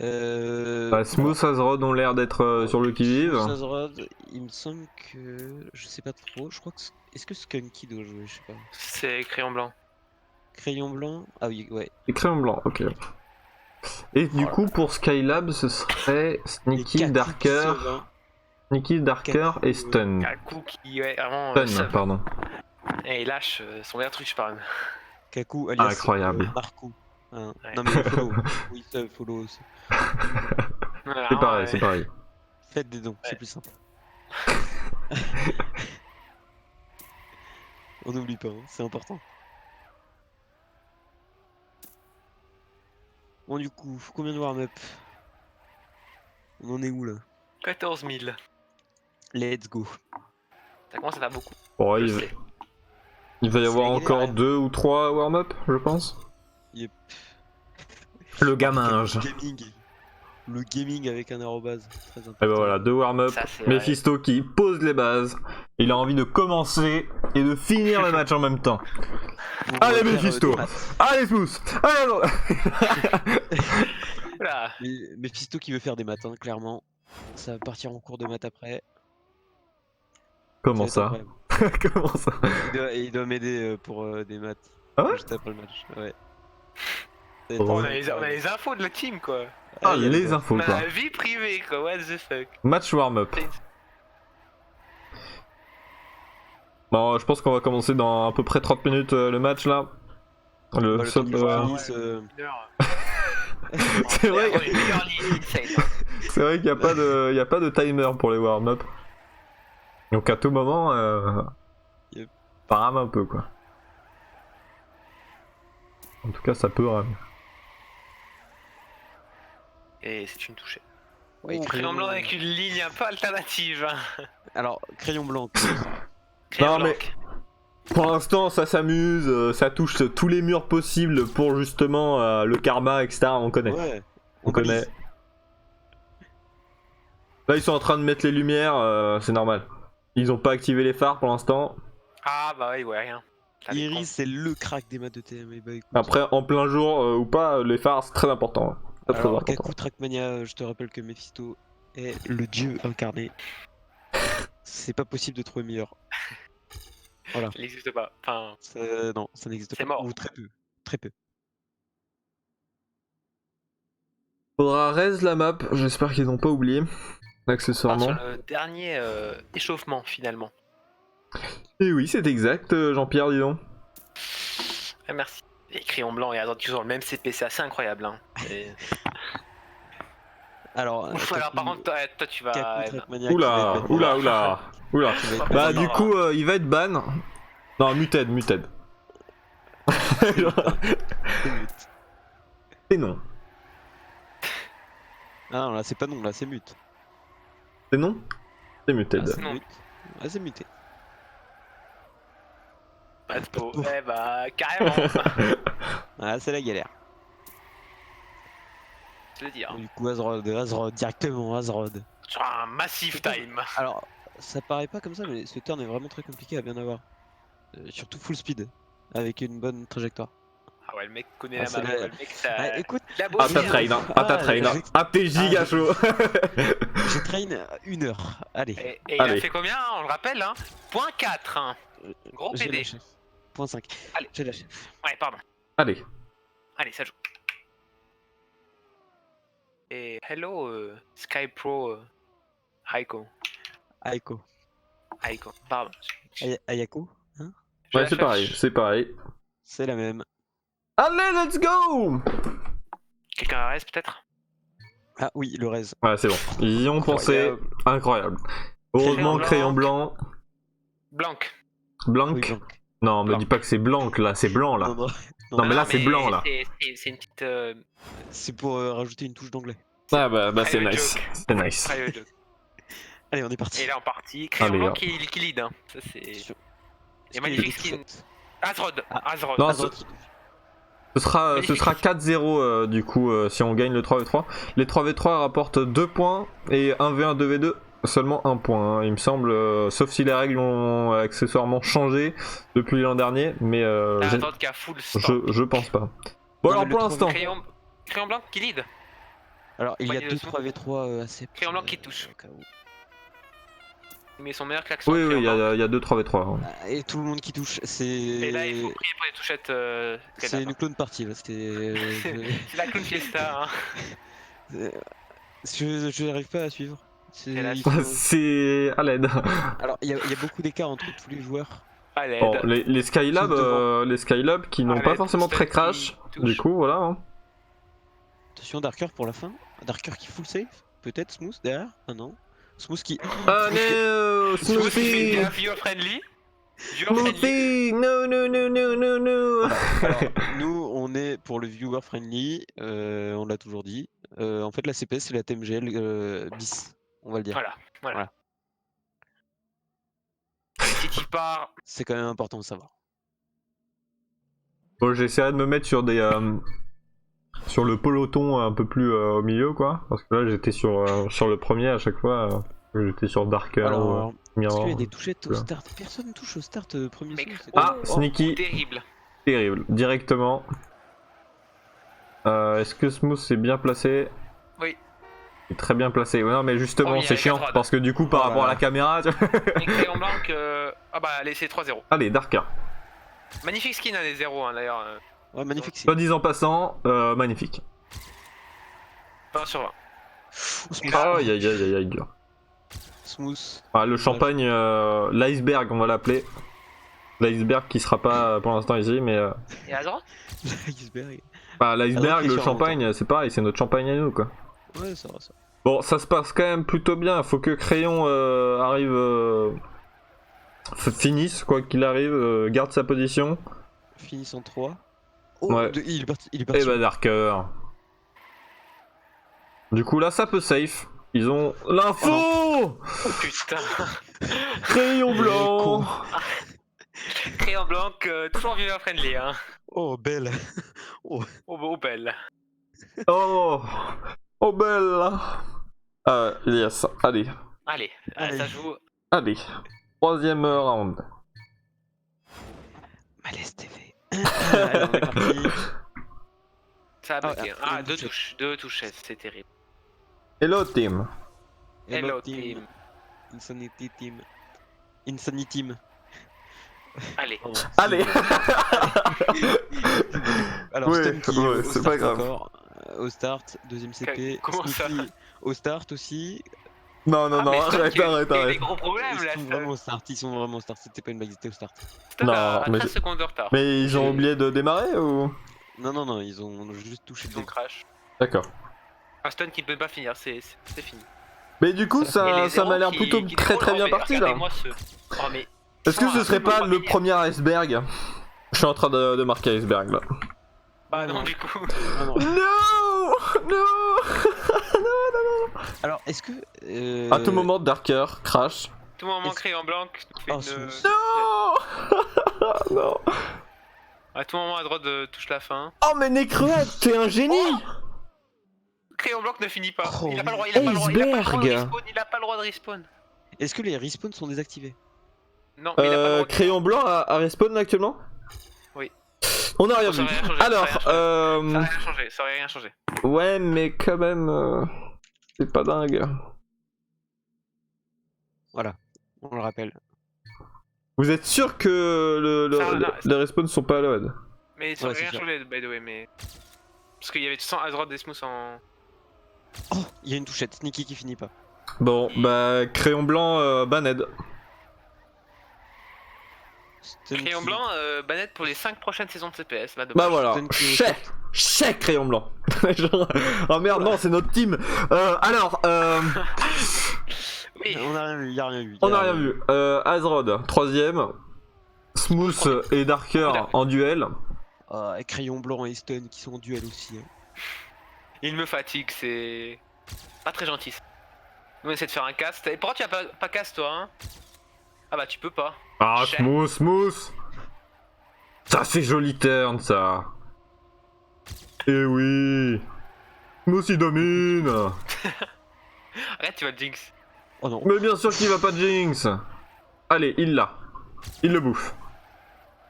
Smooth as Rod ont l'air d'être sur le qui-vive. Smooth as Rod, il me semble que. Je sais pas trop, je crois que. Est-ce que Skunky doit jouer? Je sais pas. C'est Crayon Blanc. Crayon Blanc? Ah oui, ouais. Et Crayon Blanc, ok. Et du coup, pour Skylab, ce serait Sneaky, Darker. Sneaky, Darker et Stun. Kaku qui, ouais, vraiment. Stun, pardon. Et il lâche son meilleur truc par exemple. Kaku alias incroyable. Marco. Hein. Ouais. Non mais follow. Oui, ça, follow aussi. C'est pareil, c'est pareil. Faites des dons, c'est plus simple. On n'oublie pas, hein, c'est important. Bon du coup, combien de warm-up? On en est où là? 14 000. Let's go. Ça commence à faire beaucoup. Bon, il va y C'est avoir la encore galère. 2 ou 3 warm-up, je pense. Yep. Le gaminge. Le gaming avec un arrobase, très important. Et ben voilà, 2 warm-up. Ça, c'est Mephisto qui pose les bases. Il a envie de commencer et de finir le match en même temps. On Allez, va faire, Mephisto. des maths. Allez, Smooth. Allez, non. Voilà. Mephisto qui veut faire des maths, hein, clairement. Ça va partir en cours de maths après. Comment Ça va ça être incroyable. Comment ça Il doit m'aider pour des maths. Ah ouais Juste après le match, ouais. Ça va être Oh, On a les infos de la team quoi. Ah, il y a les le- infos On a quoi. la vie privée quoi, what the fuck. Match warm-up. Bon, je pense qu'on va commencer dans à peu près 30 minutes le match là. Le Bah, le sub, temps que je finisse, C'est vrai, c'est vrai qu'il n'y a pas de timer pour les warm-up. Donc à tout moment, Yep. ça rame un peu quoi. En tout cas, ça peut ramer. Et c'est une touchée. Ouais, Crayon blanc avec une ligne un peu alternative. Hein. Alors, crayon blanc. Crayon Non, blanc. mais- Pour l'instant, ça s'amuse, ça touche tous les murs possibles pour justement le karma, etc. On connaît. Ouais. On connaît. balise. Là, ils sont en train de mettre les lumières, c'est normal. Ils ont pas activé les phares pour l'instant. Ah bah oui, ouais, rien. Ça dépend. Iris, c'est le crack des maths de TM. Et bah, écoute. Après, en plein jour ou pas, les phares, c'est très important. Très, très Alors, important. Kaku Trackmania, je te rappelle que Mephisto est le dieu incarné. C'est pas possible de trouver meilleur. Voilà. Il n'existe pas. Enfin, Non, ça n'existe pas. C'est mort. Ou très peu. Très peu. Faudra raise la map, j'espère qu'ils n'ont pas oublié. on part Accessoirement. sur le dernier échauffement finalement. Et oui, c'est exact, Jean-Pierre, dis donc. Ah, merci. Et Crayon Blanc et Azrod qui sont dans le même CP, c'est assez incroyable. Hein. Alors, Ouf, alors par contre, toi tu vas. Oula. Ça va être Bah ban. du coup il va être ban. Non, muted. C'est mute. C'est non. Ah non, là c'est pas non, là c'est mute. C'est non. C'est muted. Ah, c'est Non. mute. Ah, c'est muté. Pas de peau. Eh bah, carrément. Ah, c'est la galère. Je veux dire. Du coup, Azrod, directement Azrod. Sur un massif time. Alors, ça paraît pas comme ça, mais ce turn est vraiment très compliqué à bien avoir. Surtout full speed, avec une bonne trajectoire. Ah ouais, le mec connaît Ah, la c'est map. la- Le mec, ça. Ah, écoute, Il a Ah bossé. t'as hein. train, hein. Ah t'es giga chaud. je traîne 1 heure. Allez, Et il Allez. a fait combien, on le rappelle, hein. Point 4. Hein. Gros j'ai PD. lâché. Point 5. Allez. J'ai lâché. Ouais, pardon. Allez. Allez, ça joue. Et hello, Sky Pro Aiko. Aiko. Pardon. Ayako, hein? Je Ouais la c'est cherche. pareil. C'est la même. Allez let's go. Quelqu'un reste peut-être. Ah oui, le rez. Ouais c'est bon. Ils y ont pensé. Incroyable. Heureusement crayon blanc. Blanc. Blanc. Oui, blanc. Non me Blanc. dis pas que c'est blanc là, c'est blanc là. Non, Non, mais là, c'est blanc, là. C'est une petite. c'est pour rajouter une touche d'anglais. Ah bah c'est private nice. joke. C'est nice. private joke. Allez, on est parti. Et là en partie, Crayon Allez, Blanc hop. qui lead. Hein. Ça c'est. Sur- Et Est-ce qu'il y a magnifique des skin. touchettes Azrod. Ah. Azrod. Non, Azrod. Ce sera Magnifique. 4-0 du coup si on gagne le 3v3. Les 3v3 rapportent 2 points et 1v1, 2v2 seulement 1 point. Hein. Il me semble, sauf si les règles ont accessoirement changé depuis l'an dernier, mais Azrod qui a full stop. je pense pas. Bon Non, alors mais pour le l'instant, Crayon Blanc qui lead. Alors, il y a Panier 2 de son. 3v3 assez. Crayon blanc qui touche. Il met son meilleur klaxon. oui Crayon il y Blanc. a 2 3v3. Ouais. Et tout le monde qui touche, c'est. Et là il faut prier pour les touchettes. C'est une clone partie là, c'était. C'est la clown fiesta. Hein. Je n'arrive pas à suivre. Et là, Il faut- C'est à l'aide. Alors, il y a beaucoup d'écart entre tous les joueurs. À l'aide. Bon, les Skylab, Tous devant. les Skylab qui n'ont Allez, pas forcément tous très ceux qui crash. touchent. Du coup voilà. Hein. Attention, Darker pour la fin. Darker qui full safe. Peut-être Smooth derrière. Ah non. Smooth qui. Allez Smooth qui fait Smoothie. bien viewer friendly. Viewer friendly. Smoothie. No. Alors, nous, on est pour le viewer friendly. On l'a toujours dit. En fait, la CPS, c'est la TMGL bis. On va le dire. Voilà. Voilà. Si tu pars. C'est quand même important de savoir. Bon, j'essaierai de me mettre sur des sur le peloton un peu plus au milieu quoi, parce que là j'étais sur le premier à chaque fois, j'étais sur Darker Alors, ou est-ce Mirror. qu'il y a des touchettes au Voilà. start? Personne touche au start premier Mec, son, c'est Ah, quoi Sneaky, Terrible. terrible, directement. Est-ce que Smooth c'est bien placé? Oui. Il est très bien placé. Ouais, non mais justement Oh, il y a c'est chiant 4-3. parce que du coup par Oh là rapport à là. la caméra. Et Crayon Blanc. Ah bah allez, c'est 3-0. Allez Darker. Magnifique skin, hein, les 0 hein, d'ailleurs. Ouais, magnifique. Soit dit en passant, magnifique. 20 sur 20. Smooth. Aïe aïe aïe aïe. Smooth. Ah, le champagne, l'iceberg on va l'appeler. L'iceberg qui sera pas pour l'instant ici mais... Et Azrod. L'iceberg. Bah l'iceberg, Alors, le qui est sur champagne, c'est pareil, c'est notre champagne à nous quoi. Ouais, ça va, ça. Bon, ça se passe quand même plutôt bien, faut que Crayon arrive... finisse, quoi qu'il arrive, garde sa position. Finissant 3. Oh, Ouais. il est parti. Il est parti. Et bah Darker. Du coup là ça peut safe. Ils ont l'info. Oh putain. Crayon blanc. Crayon Blanc, toujours viewer friendly. Hein. Oh, belle. Oh belle. Oh, oh belle. Yes, allez, Allez, Allez. ça joue. allez. Troisième round. Malaise TV. Allez, on est parti. Ça a bloqué. Ah, Ah, une deux touchette. touches. Deux touches, c'est terrible. Hello team. Hello team. Insanity team. Insanity team. Allez. Pardon. Allez. Alors, Ouais, Stun qui ouais, au c'est pas start grave. encore. Au start, deuxième CP. Comment ça Sneaky au start aussi. Non, non, Ah, non, mais Stun arrête, qui a eu arrête, des arrête. gros problèmes Ils là. sont vraiment au start, ils sont vraiment au start, c'était pas une blague, c'était au start. Stun Non, à mais 13 secondes de retard. Mais ils ont J'ai- oublié de démarrer ou? Non, non, non, ils ont juste touché le Ils ont début. crash. D'accord. Un stun qui ne peut pas finir, c'est fini. Mais du coup, Et ça les m'a zéros l'air qui- plutôt qui très déroulent, très bien mais parti là. regardez-moi ce. Oh, mais. Est-ce que Oh, ce serait pas absolument le pas premier iceberg? Je suis en train de marquer iceberg là. Bah non, Non. du coup. Ah, non. Non, non. Alors, est-ce que. À tout moment, Darker crash. Tout le moment Est-ce- créé en blanc. Fait Oh, une... smooth. Non, non. À tout moment à droite touche la fin. Oh mais Necroad, t'es un génie. Créé en blanc ne finit pas. Oh, Il a pas le droit, oui. il a pas le droit, il a pas le droit de Iceberg. respawn, il a pas le droit de respawn. Est-ce que les respawns sont désactivés? Non, mais il a pas le droit de... Crayon blanc à respawn actuellement? Oui. On a rien Oh, ça vu. aurait rien changé, Alors, ça aurait rien changé, ça aurait rien changé. ouais, mais quand même, c'est pas dingue. Voilà, on le rappelle. Vous êtes sûr que les respawns sont pas à l'OD? Mais ça Ouais, aurait rien c'est sûr. changé, by the way, mais... Parce qu'il y avait 100 à droite des smooths en... Oh, il y a une touchette, Sneaky qui finit pas. Bon, bah, crayon blanc, banned. Stun Crayon qui- blanc, banette pour les 5 prochaines saisons de CPS. Bah, Bah voilà, Stun qui- chèque crayon blanc. Genre, oh merde, non, c'est notre team. Alors, Oui, On a rien vu, il y a rien vu. on a rien vu. Azrod, troisième. Smooth et Darker en duel. Ah, et Crayon Blanc et Stun qui sont en duel aussi. Hein. il me fatigue, c'est... Pas très gentil. Nous on essaie de faire un cast. Et pourquoi tu as pas cast toi hein? Ah bah tu peux pas. Ah, Chef. Smooth. Ça, c'est joli turn, ça. Eh oui. Smooth, il domine. Arrête, tu vas jinx. Oh non. Mais bien sûr qu'il va pas jinx. Allez, il l'a. Il le bouffe.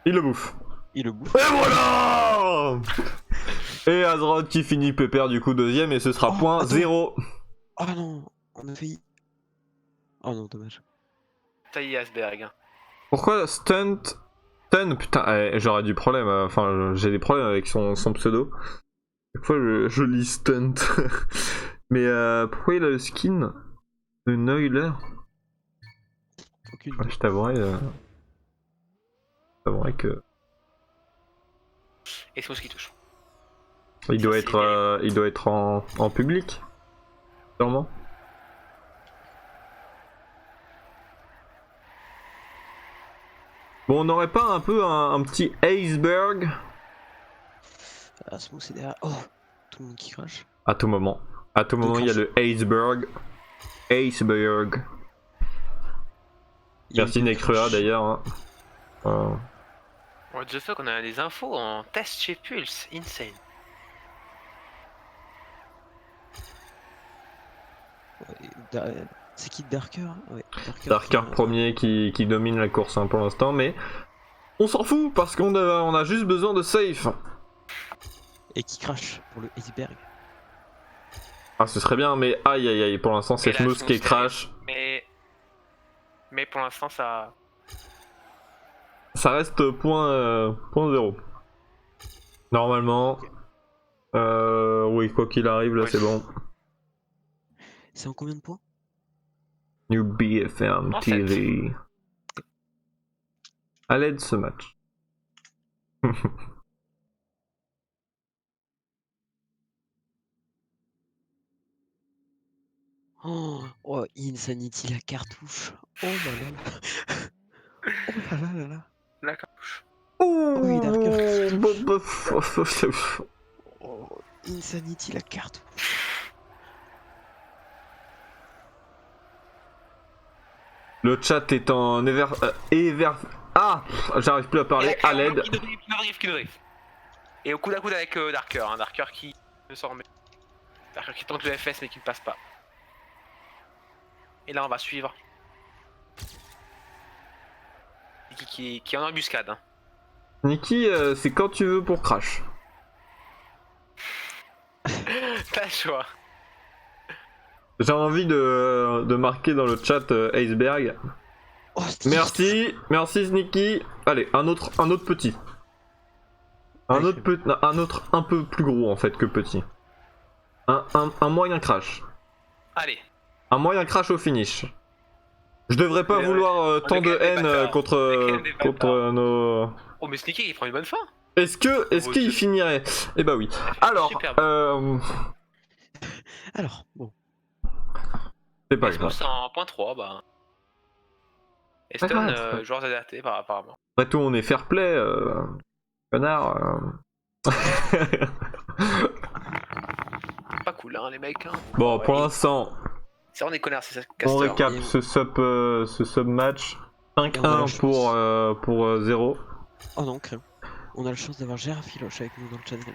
Il le bouffe. Il le bouffe. Et voilà. Et Azrod qui finit pépère du coup deuxième et ce sera Oh, point attends. 0. Oh non, on a failli. Oh non, dommage. Taillé Asberg. Pourquoi Stunt? Stun, putain, j'aurais du problème. Enfin, j'ai des problèmes avec son pseudo. Chaque fois je lis Stunt. Mais pourquoi il a le skin de Neuler? Aucune. Ouais, je t'avouerai que Et Smooth qui touche. il doit être en public, sûrement. Bon, on n'aurait pas un peu un petit iceberg Ah, Smooth c'est derrière. Oh, tout le monde qui crache. à tout moment. À tout moment, il y a le iceberg. Iceberg. Il y a Merci une Necrua touche. d'ailleurs. Hein. What the fuck, on a des infos en test chez Pulse. Insane. Ouais, c'est qui Darker? Ouais, Darker qui- premier qui domine la course hein, pour l'instant, mais on s'en fout parce qu'on a juste besoin de safe. Et qui crache pour le iceberg. Ah, ce serait bien, mais aïe aïe aïe, pour l'instant c'est Et là, Smooth qui Smooth, crash. Mais pour l'instant ça... Ça reste point 0. Normalement. Oui, quoi qu'il arrive, là Oui. c'est bon. C'est en combien de points? New BFM En TV. À l'aide ce match. Oh, Insanity la cartouche. Oh là là. Oh là là là là. La cartouche. Oui, Darker. Darker. Oh, Insanity la cartouche. Le chat est en Ah, j'arrive plus à parler. À l'aide. Qui drift. Et au coude à coude avec Darker. Hein. Darker qui ne sort mais... Darker qui tente le FS mais qui ne passe pas. Et là on va suivre. Qui est en embuscade. Hein. Nikki, c'est quand tu veux pour Crash. T'as le choix. J'ai envie de marquer dans le chat iceberg. Oh, c'était- Merci Sneaky. Allez, un autre petit. Un autre un peu plus gros en fait que petit. Un moyen crash. Allez. Un moyen crash au finish. Je devrais pas Mais vouloir tant de est quand même des haine bâtards. On est contre, quand même des contre nos... Oh, mais Sneaky, il prend une bonne fin. Est-ce qu'il finirait? Eh bah oui. Alors, Super. Alors, bon. c'est pas Et grave. Smooth en point 3, bah. Et Pas Stone, grave. joueurs adaptés apparemment. Après tout, on est fair play, connard. Pas cool, hein, les mecs. Hein. Bon, Ouais, pour l'instant, c'est vraiment des connards, c'est ça. on Castor. récap Et- ce sub match. Et on a la 5-1 chance. pour 0. Oh non, crème. On a la chance d'avoir Gérard Filoche avec nous dans le channel.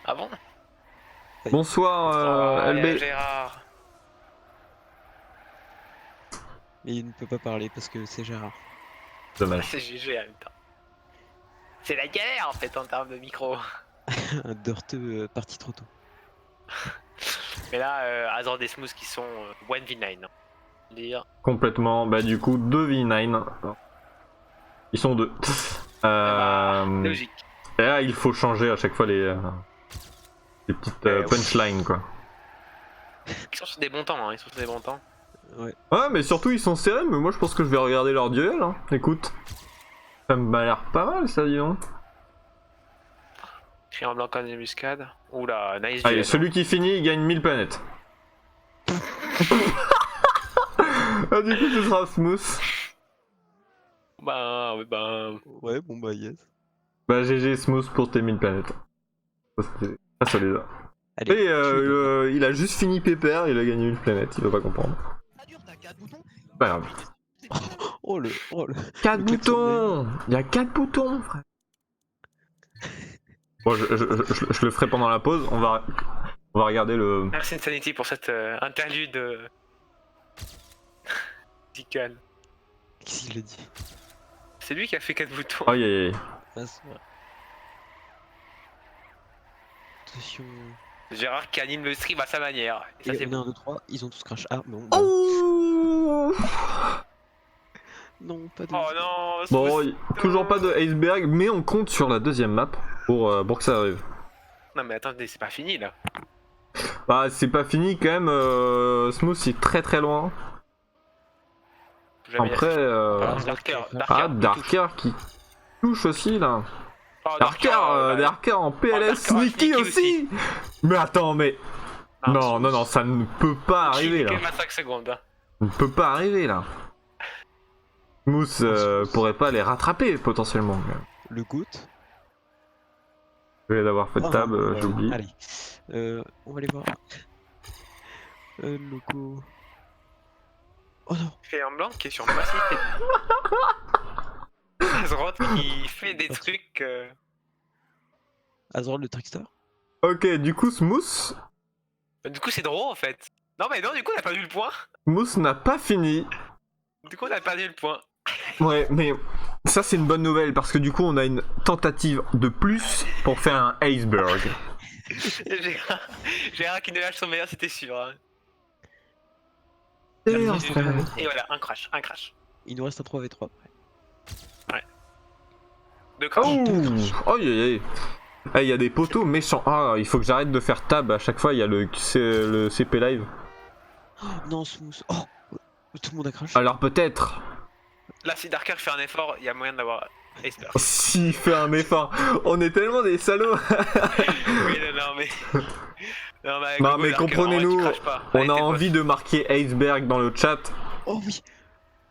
Ah bon Bonsoir Oh, LB. Gérard. Mais il ne peut pas parler parce que c'est Gérard. Dommage. C'est GG en même temps. C'est la galère en fait en termes de micro. Un Dorteux parti trop tôt. Mais là, Azor et Smooth qui sont 1v9. Dire. Complètement. Bah du coup 2v9. Ils sont 2. Logique. Et là il faut changer à chaque fois les petites punchlines quoi. Ils sont sur des bons temps, hein. Ils sont sur des bons temps. Ouais. Ouais mais surtout ils sont serrés mais moi je pense que je vais regarder leur duel hein. Écoute. Ça m'a l'air pas mal ça dis donc. Cri en blanc comme des muscades. Oula, nice Allez duel, celui qui finit il gagne 1000 planètes. Ah du coup ce sera Smooth. Bah, Ouais, bon bah yes. Bah GG Smooth pour tes 1000 planètes. Ça les a. Allez, Et il a juste fini Pépère, il a gagné une planète, il va pas comprendre. Pas grave. Oh le... 4 Le klaxon boutons. Il y a 4 boutons frère. Bon je le ferai pendant la pause, on va regarder le... Merci Insanity pour cette interlude musicale. Qu'est-ce qu'il a dit? C'est lui qui a fait 4 boutons. Aïe aïe aïe. Ah, c'est vrai. Attention... Gérard qui anime le stream à sa manière. Et ça, Et c'est on est bon. 1, 2, 3, ils ont tous crash. Ah bon, bah... Oh Non, pas de... Oh non, bon, Smooth. toujours pas de iceberg, mais on compte sur la deuxième map pour que ça arrive. Non mais attendez, c'est pas fini là. Bah c'est pas fini quand même, Smooth il est très très loin. Jamais- Après, Darker qui touche aussi là. Oh, Darker en PLS, Darker, Sneaky aussi. Mais attends, mais non, ça ne peut pas arriver là. Quand même à 5 secondes. Hein. Ça ne peut pas arriver là. Smooth pourrait pas les rattraper potentiellement. Le goût. Je vais d'avoir fait de tab, j'oublie. Allez, on va aller voir. Logo. Oh non. Fait un blanc qui est sur Massif. Azroth qui fait des trucs. Azor le trickster. Ok, du coup Smooth Du coup, c'est drôle en fait. Non, mais non, du coup, on a perdu le point. n'a pas fini. Du coup, on a perdu le point. Ouais, mais ça c'est une bonne nouvelle parce que du coup on a une tentative de plus pour faire un iceberg. Gérard qui ne lâche son meilleur, c'était sûr. Hein. Et Et voilà, un crash. Il nous reste un 3v3 après. Deux crash. Oh, aïe aïe aïe. Ah, il y a des poteaux méchants. Ah, il faut que j'arrête de faire tab à chaque fois. Il y a le CP live. Oh, non, Smooth. Oh, tout le monde a crash. Alors peut-être. Là, si Darker fait un effort, il y a moyen d'avoir Iceberg. S'il fait un effort. On est tellement des salauds. Oui, non, mais. Non, Non, Gogo, mais Darker, comprenez-nous, en vrai, tu craches pas. On Allez, a t'es le envie de marquer iceberg dans le chat. Oh oui.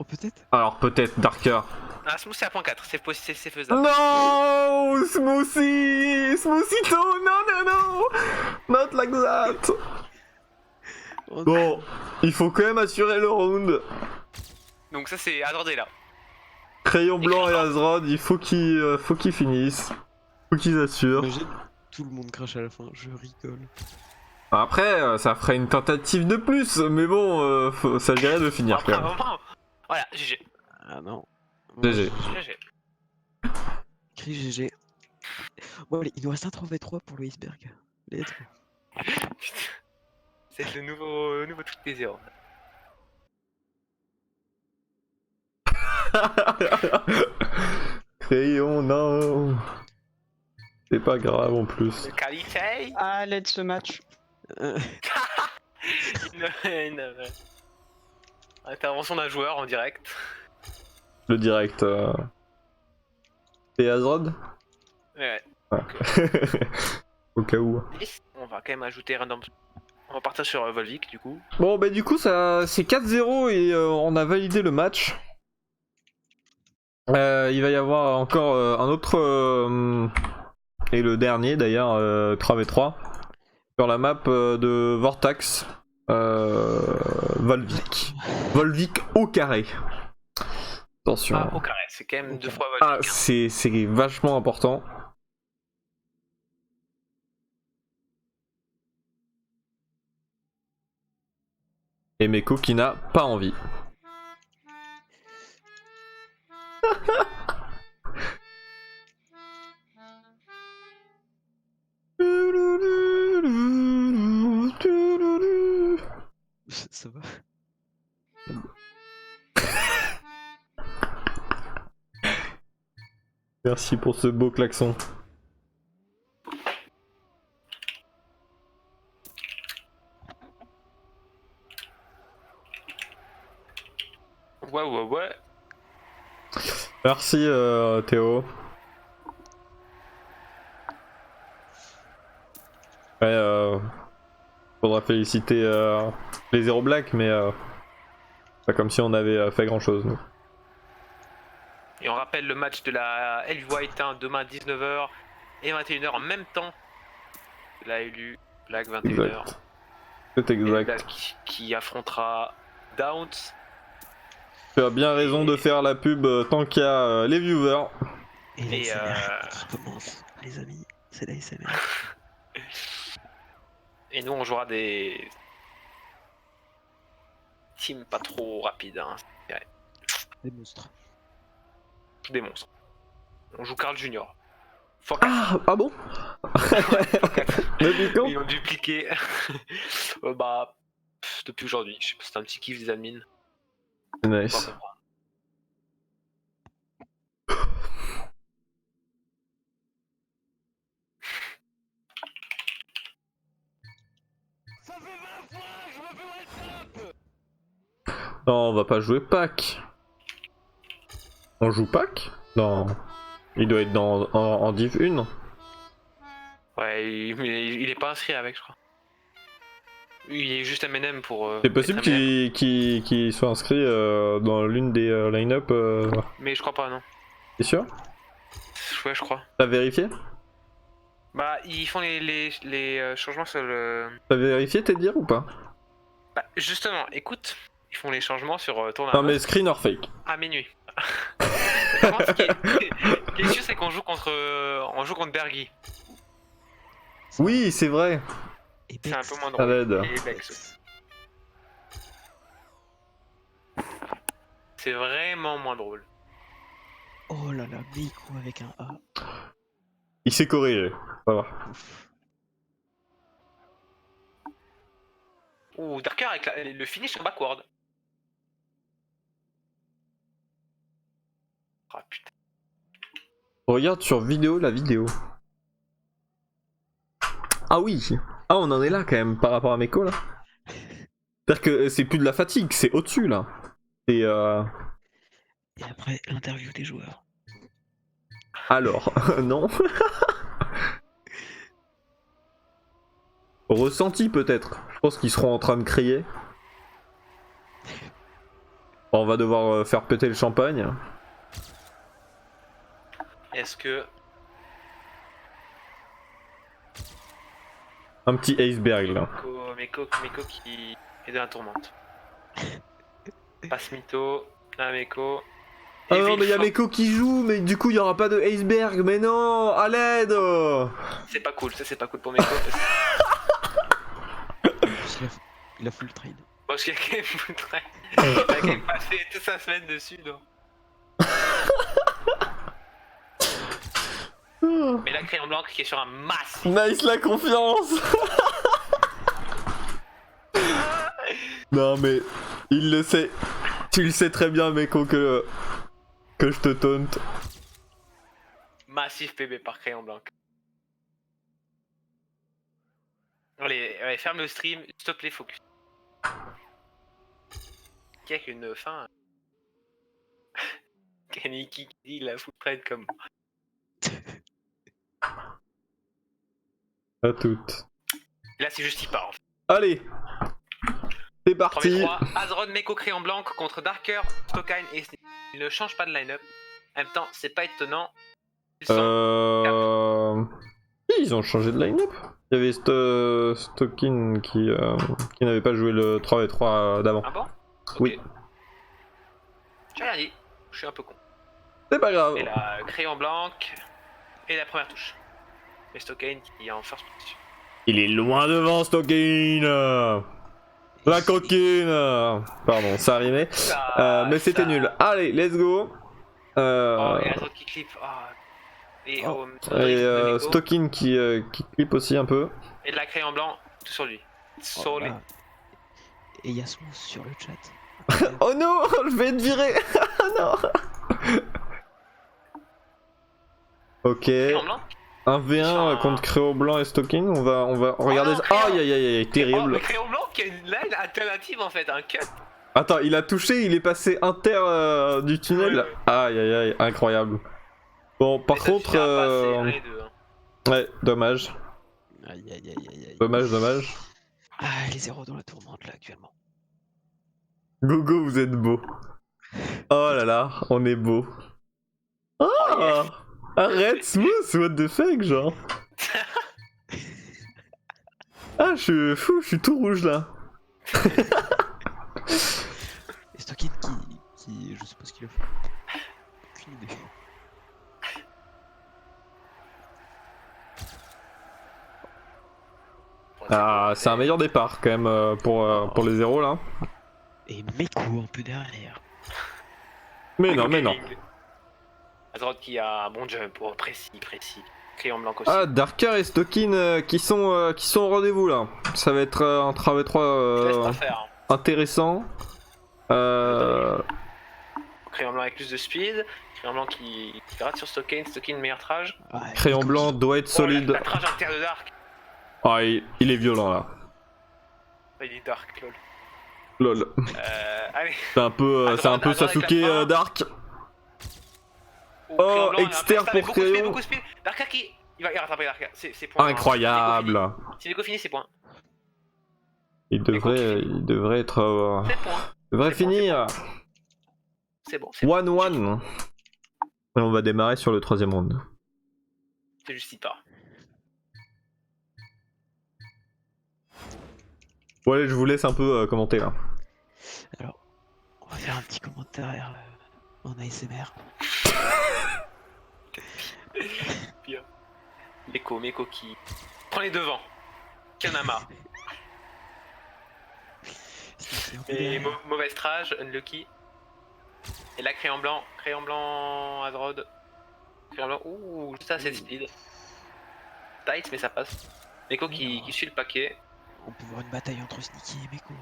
Oh peut-être. Alors peut-être Darker. boss. Ah, Smooth, c'est à point 4, c'est faisable. Non, Smoothito, non, not like that. Oh, Bon, il faut quand même assurer le round. Donc, ça, c'est Azordé là. Crayon blanc et Azrod, il faut qu'ils finissent. Faut qu'ils assurent. imagine, tout le monde crash à la fin. Je rigole. Après, ça ferait une tentative de plus, mais bon, ça dirait de finir Après, quand un même. moment. Voilà, GG. Ah non. GG. GG. Écrit GG. Bon allez, il nous reste un 3v3 pour le iceberg. Let's go. Putain. C'est le nouveau truc des zéros. Crayon, non. C'est pas grave en plus. Qualité. À l'aide ce match. Euh, Il intervention d'un joueur en direct. Le direct. Et Azrod. Ouais. Au cas où. On va quand même ajouter random. On va partir sur Volvic du coup. Bon, bah du coup, ça c'est 4-0 et on a validé le match. Il va y avoir encore un autre. Et le dernier d'ailleurs, 3v3. Sur la map de Vortax. Volvic. Volvic au carré. Attention. Ah, au carré, c'est quand même 2 fois Ah, Volvic. c'est vachement important. Et Meko qui n'a pas envie. Ça va. Merci pour ce beau klaxon. Ouais. Merci Théo. Ouais, faudra féliciter les Zero Black, mais pas comme si on avait fait grand chose nous. Et on rappelle le match de la Heavyweight demain 19h et 21h en même temps. La LU Black 21h. Exact. C'est Et exact. Black qui affrontera Downs. Tu as bien raison de faire la pub tant qu'il y a les viewers. Et Et, l'ASMR qui commence, les amis. C'est l'ASMR. Et nous on jouera des teams pas trop rapides, hein. Des monstres. Des monstres. On joue Carl Junior. Ah bon. Depuis quand? Ils ont dupliqué. Depuis aujourd'hui. Je sais pas, c'est un petit kiff des admins. Nice. Non, on va pas jouer Pack. On joue Pack? Non. Il doit être en Div 1. Ouais, mais il est pas inscrit avec, je crois. Il est juste MNM pour. C'est possible être MNM. qu'il soit inscrit dans l'une des line-up. Mais je crois pas, non. T'es sûr? Ouais, je crois. T'as vérifié? Bah, ils font les changements sur le. T'as vérifié tes dires ou pas? Bah, justement, écoute, ils font les changements sur ton Non mais screen or fake. à minuit. Par contre, ce qui est sûr, c'est qu'on joue contre, Bergy. Oui, c'est vrai. Et C'est un Bex. peu moins Ça drôle. l'aide. Et Bex. C'est vraiment moins drôle. Oh là là, Meiko avec un A. Il s'est corrigé. Ça va. Ouf. Ouh, Darker avec le finish en backward. Ah putain. Regarde sur vidéo la vidéo. Ah oui. Ah on en est là quand même par rapport à Meko là. C'est-à-dire que c'est plus de la fatigue, c'est au-dessus là. C'est Et après, l'interview des joueurs. Alors, non. Ressenti peut-être. Je pense qu'ils seront en train de crier. On va devoir faire péter le champagne. Est-ce que. Un petit iceberg là. Meko qui est dans la tourmente. Passe mytho. Là, Meko. Ah non mais y'a Meko qui joue, mais du coup il y aura pas de iceberg, mais non, à l'aide. C'est pas cool, ça c'est pas cool pour Meko. Il a full trade. Parce qu'il y a quand même full train. Il a quand même passé toute sa semaine dessus, donc. Mais la crayon blanc qui est sur un masse. Nice la confiance. Non mais il le sait. Tu le sais très bien Meko que je te taunte. Massif PB par crayon blanc. Allez, ferme le stream, stop les focus. Qui a une fin. Kaneki qui dit la footprint comme. À toutes. Là, c'est juste il part. En fait. Allez, c'est parti. 3, Azrod, Meko, Crayon Blanc contre Darker, Stokine et Sneaky. Ils ne changent pas de line-up. En même temps, c'est pas étonnant. Ils sont Ils ont changé de line-up. Il y avait Stokin qui n'avait pas joué le 3v3 d'avant. Ah bon? Oui. J'ai rien dit. Je suis un peu con. C'est pas grave. Et la Crayon Blanc et la première touche. Et Stokine qui est en first position. Il est loin devant Stokin. La coquine. Pardon, ça rimait. Mais c'était nul. Allez, let's go. Oh, et Azrod qui clip. Et Stokin qui clip aussi un peu. Et de la Crayon Blanc, tout sur lui. Sur lui. Et Yasmos sur le chat. Oh non, je vais être viré. Non. Ok. Crayon Blanc. 1v1 contre Crayon Blanc et Stokin. On va regarder ça. Aïe aïe aïe, terrible. Oh, le Crayon Blanc qui a une line alternative en fait, un cut. Attends, il a touché, il est passé inter du tunnel. Ouais. Aïe aïe aïe, incroyable. Bon, par contre. Ouais, dommage. Aïe aïe aïe aïe aïe. Dommage. Ah, les zéros dans la tourmente là actuellement. Gogo, vous êtes beau. Oh là là, on est beau. Oh, arrête, smooth, what the fuck, genre. Ah, je suis tout rouge là. Et Stokin qui. Je sais pas ce qu'il a fait. Aucune idée. Ah, c'est un meilleur départ quand même pour les zéros là. Et Meko un peu derrière. Mais non. Azrod qui a un bon jump, oh, précis. Crayon Blanc aussi. Ah, Darker et Stokin qui sont au rendez-vous là. Ça va être un 3v3 intéressant. Crayon Blanc avec plus de speed. Crayon Blanc qui rate sur Stokin meilleur trage. Ouais, Crayon Meko Blanc doit être solide. La trage inter de Dark. Ah, il est violent là. Il est Dark, lol. Lol. Allez. C'est un peu Sasuke Dark. Oh, externe pour Crayon. Beaucoup de speed. Darker qui. Il va rattraper Darker. C'est point. Incroyable. Si Meko finit, c'est point. Il devrait être. C'est point. Il devrait finir. C'est bon. 1-1. Et on va démarrer sur le troisième round. C'est juste il part. Bon allez, je vous laisse un peu commenter là. Alors, on va faire un petit commentaire en ASMR. Pire. Meko qui prend les devants. Kanama. Et mauvaise trage, unlucky. Et là, Crayon Blanc, Azrod. Crayon Blanc, ouh, juste assez speed. Tight, mais ça passe. Meko qui suit le paquet. On peut voir une bataille entre Sneaky et Meko.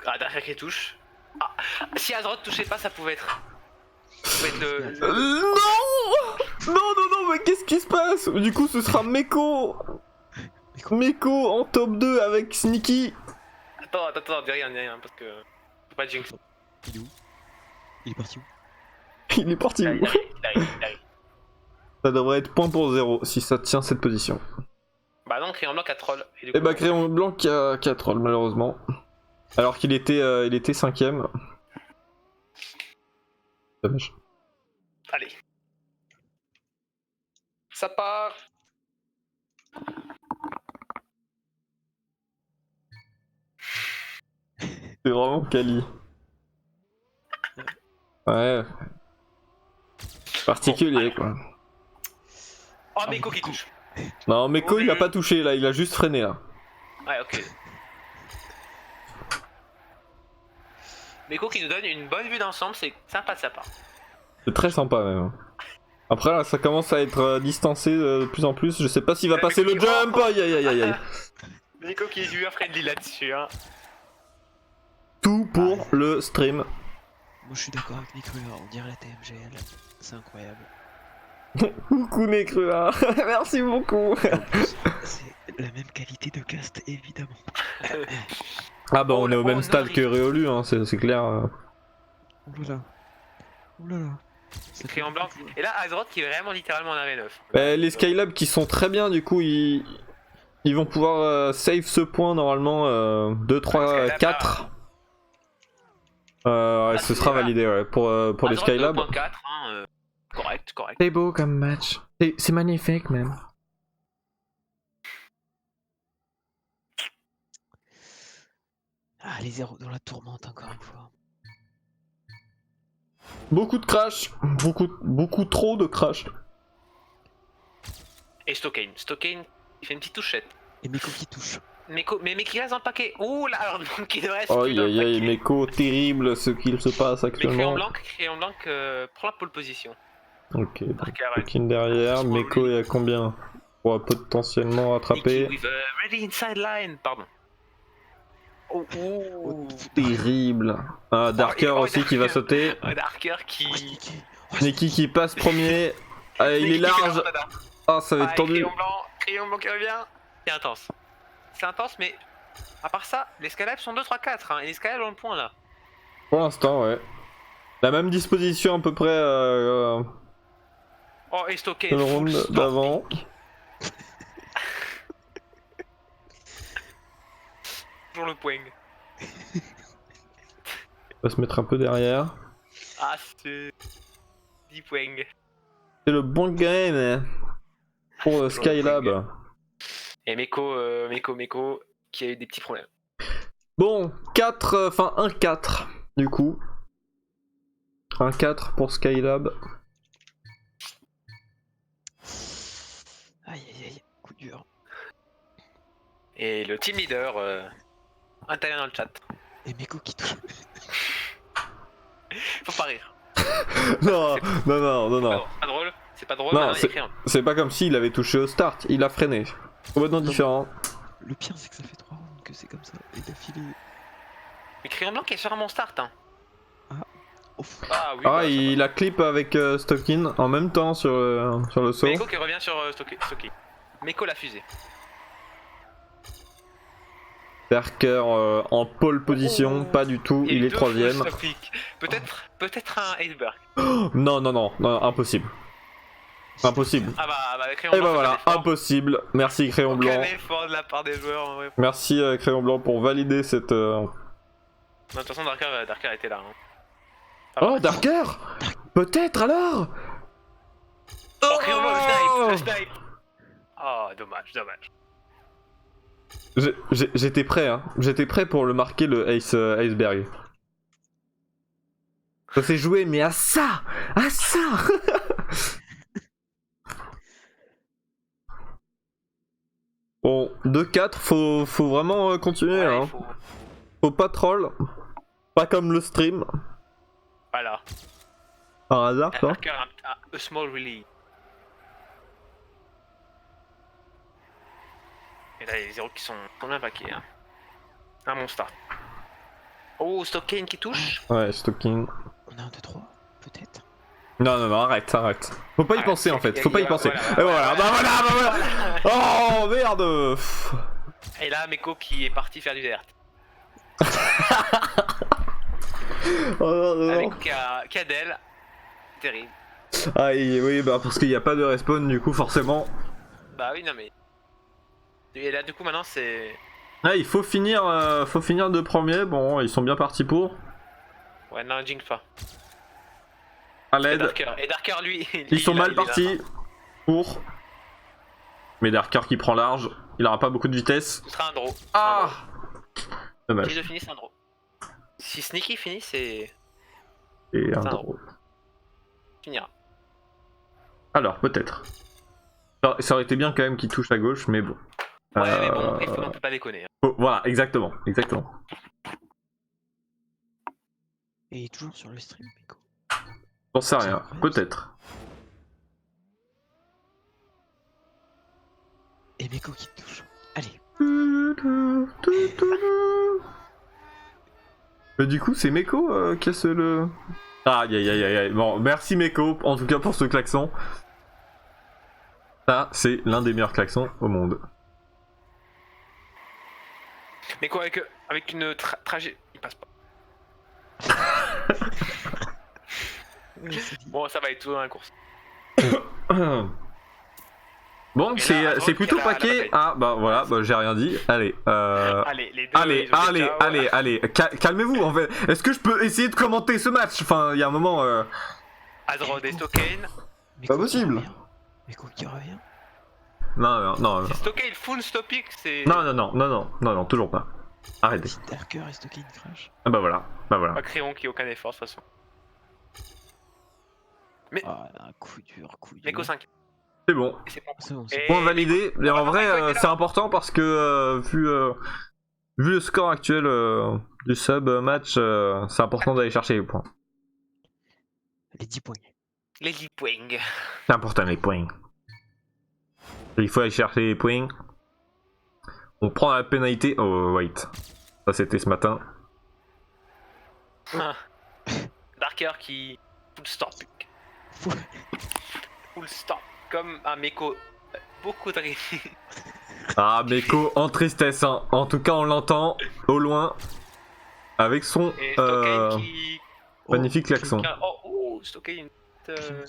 Ah, Darker qui touche. Ah, si Azrod touchait pas, ça pouvait être. Non, mais qu'est-ce qui se passe? Du coup, ce sera Meko en top 2 avec Sneaky. Attends, dis rien, parce que. Faut pas jinx. Il est où? Il est parti où? Il est parti où? Il arrive. Ça devrait être point pour 0 si ça tient cette position. Bah non, Crayon Blanc a troll. Et bah Crayon Blanc qui a troll malheureusement. Alors qu'il était 5ème. Dommage. Allez. Ça part. C'est vraiment Kali. Ouais. Particulier quoi. Oh, Meko qui touche. Non, Meko il a pas touché là, il a juste freiné là. Ouais, ok. Meko qui nous donne une bonne vue d'ensemble, c'est sympa de sa part. C'est très sympa même. Après là, ça commence à être distancé de plus en plus. Je sais pas s'il va passer le jump. Aïe. Meko qui est viewer friendly là-dessus. Hein. Tout pour le stream. Moi je suis d'accord avec Necrua, on dirait la TMGL. C'est incroyable. Coucou Necrua. Merci beaucoup. C'est la même qualité de cast, évidemment. Ah bah Oh on là, est au même oh, stade non, que Réolu, hein, c'est clair. Oulala. Oulala. Ça fait Crayon blanc. beaucoup de joueurs. Et là, Azeroth qui est vraiment littéralement en AV9. Les Skylab qui sont très bien, du coup, ils vont pouvoir save ce point normalement 2, 3, Skylab, 4. Et ce c'est sera voilà. validé ouais, pour les Azeroth Skylab. 2.4, hein, correct. C'est beau comme match. C'est magnifique même. Ah, les zéros dans la tourmente, encore une fois. Beaucoup de crash. Beaucoup trop de crash. Et Stockane, il fait une petite touchette. Et Meko qui touche. Mais qui reste dans le paquet. Ouh là, alors donc il ne reste Oh plus dans le aïe aïe, paquet. Meko, terrible ce qu'il se passe Mais actuellement. Crayon Blanc prend la pole position. Ok, donc Dark Arrête. Tokin derrière. Meko est à combien? Pour potentiellement rattraper. Nicky with a ready inside line, pardon. Oh, Terrible. Ah, Darker Oh, aussi qui va sauter. Darker qui. Nikki qui passe premier. Ah, il est Nicky qui fait large. la remontada. Ah, ça va être tendu. Crayon blanc qui revient. C'est intense. C'est intense, mais à part ça, les Skylab sont 2, 3, 4. Hein, et les Skylab ont le point là. Pour l'instant, ouais. La même disposition à peu près Oh, et Stocké. que le round d'avant. Toujours le point. On va se mettre un peu derrière. Ah, c'est 10 points. C'est le bon game pour Skylab. Et Meko qui a eu des petits problèmes. Bon, 4, enfin 1-4 du coup. 1-4 pour Skylab. Aïe aïe aïe, coup dur. Et le team leader, intervient dans le chat. Et Meko qui touche. Faut pas rire. Non, non. Pas drôle. C'est pas drôle, Non, maintenant, il écrit un. c'est pas comme s'il avait touché au start, il a freiné. Complètement différent. Le pire, c'est que ça fait 3 rounds que c'est comme ça. Et d'affilée. Mais Crayon Blanc qui est sur un bon start. Hein. Ouf. Ah oui, Ah, bah, ça il a clip avec Stockin en même temps sur le saut. va. Meko qui revient sur Stocké. Meko l'a fusée. Darker en pole position, pas du tout, il est 3ème. Peut-être un iceberg. Non, impossible. Impossible. Ah bah Crayon Et Blanc. bah voilà, impossible. Merci Crayon Aucun Blanc. effort de la part des joueurs. En vrai. Merci Crayon Blanc pour valider cette. Non, de toute façon, Darker était là. Hein. Oh, Darker peut-être alors. Oh, Crayon Blanc, le snipe. Oh, dommage. J'étais prêt, hein. J'étais prêt pour le marquer le iceberg. Ça s'est joué, mais à ça. Bon, 2-4, faut vraiment continuer, Ouais, hein. Faut pas troll. Pas comme le stream. Voilà. Par hasard, quoi. Darker, a small release. Et là, les zéros qui sont bien paquets. Hein. Un monstre. Oh, Stockane qui touche. Ouais, Stocking. On a un 2-3, peut-être. Non, arrête. Faut pas y penser en fait, faut pas y penser. Voilà, Et voilà, bah voilà. Oh merde. Et là, Meko qui est parti faire du DRT. Oh non. Avec Cadel. Terrible. Ah oui, bah parce qu'il n'y a pas de respawn du coup forcément. Bah oui, non mais. Et là, du coup, maintenant c'est. Ah, il faut finir de premier. Bon, ils sont bien partis pour. Ouais, non, jinx pas. À Et l'aide. Darker, lui. Ils sont mal il est là. partis pour. Mais Darker qui prend large, il aura pas beaucoup de vitesse. Ce sera un draw. Ah Si dommage. je finis, c'est un draw. Si Sneaky finit, c'est. Et un un draw. Finira. Alors, peut-être. Ça aurait été bien quand même qu'il touche à gauche, mais bon. Ouais, mais bon, on peut pas déconner. Hein. Oh, voilà, exactement. Et il est toujours sur le stream, Meko. J'en sais rien, peut-être. Et Meko qui touche. Allez. Mais du coup, c'est Meko qui a le. Aïe. Bon, merci Meko, en tout cas pour ce klaxon. Ça, c'est l'un des meilleurs klaxons au monde. Mais quoi, avec une tragédie. Il passe pas. Ouais, c'est dit. Bon, ça va être tout dans la course. Bon, Et c'est là, Azrod plutôt qui a la paquet. bataille. Ah, bah voilà, bah, j'ai rien dit. Allez, Allez, les deux. allez, ils ont allez, des KO. allez, allez, calmez-vous en fait. Est-ce que je peux essayer de commenter ce match? Enfin, il y a un moment. Azrod et Stokane. Meko qui possible. revient. Meko qui revient. Non, Si Stokane full stopic, c'est. non, toujours pas. Arrêtez. Si Darker et Stokane crash. Ah bah voilà, Pas Créon qui a aucun effort de toute façon. Ah, un coup dur, Meko 5. C'est bon. Et c'est bon. C'est bon, Et- c'est Point validé. Et en vrai, Meko était là. c'est important parce que vu le score actuel du sub match, c'est important d'aller chercher les points. les 10 points. Les 10 points. C'est important les points. Il faut aller chercher les points. On prend la pénalité. Oh wait, ça c'était ce matin. Darker qui. Full stop. Fou. Full stop. Comme un Meko. Beaucoup de réussite. Ah Meko en tristesse. Hein. En tout cas on l'entend au loin avec son Et Stokane qui. magnifique klaxon. Oh, Stokane.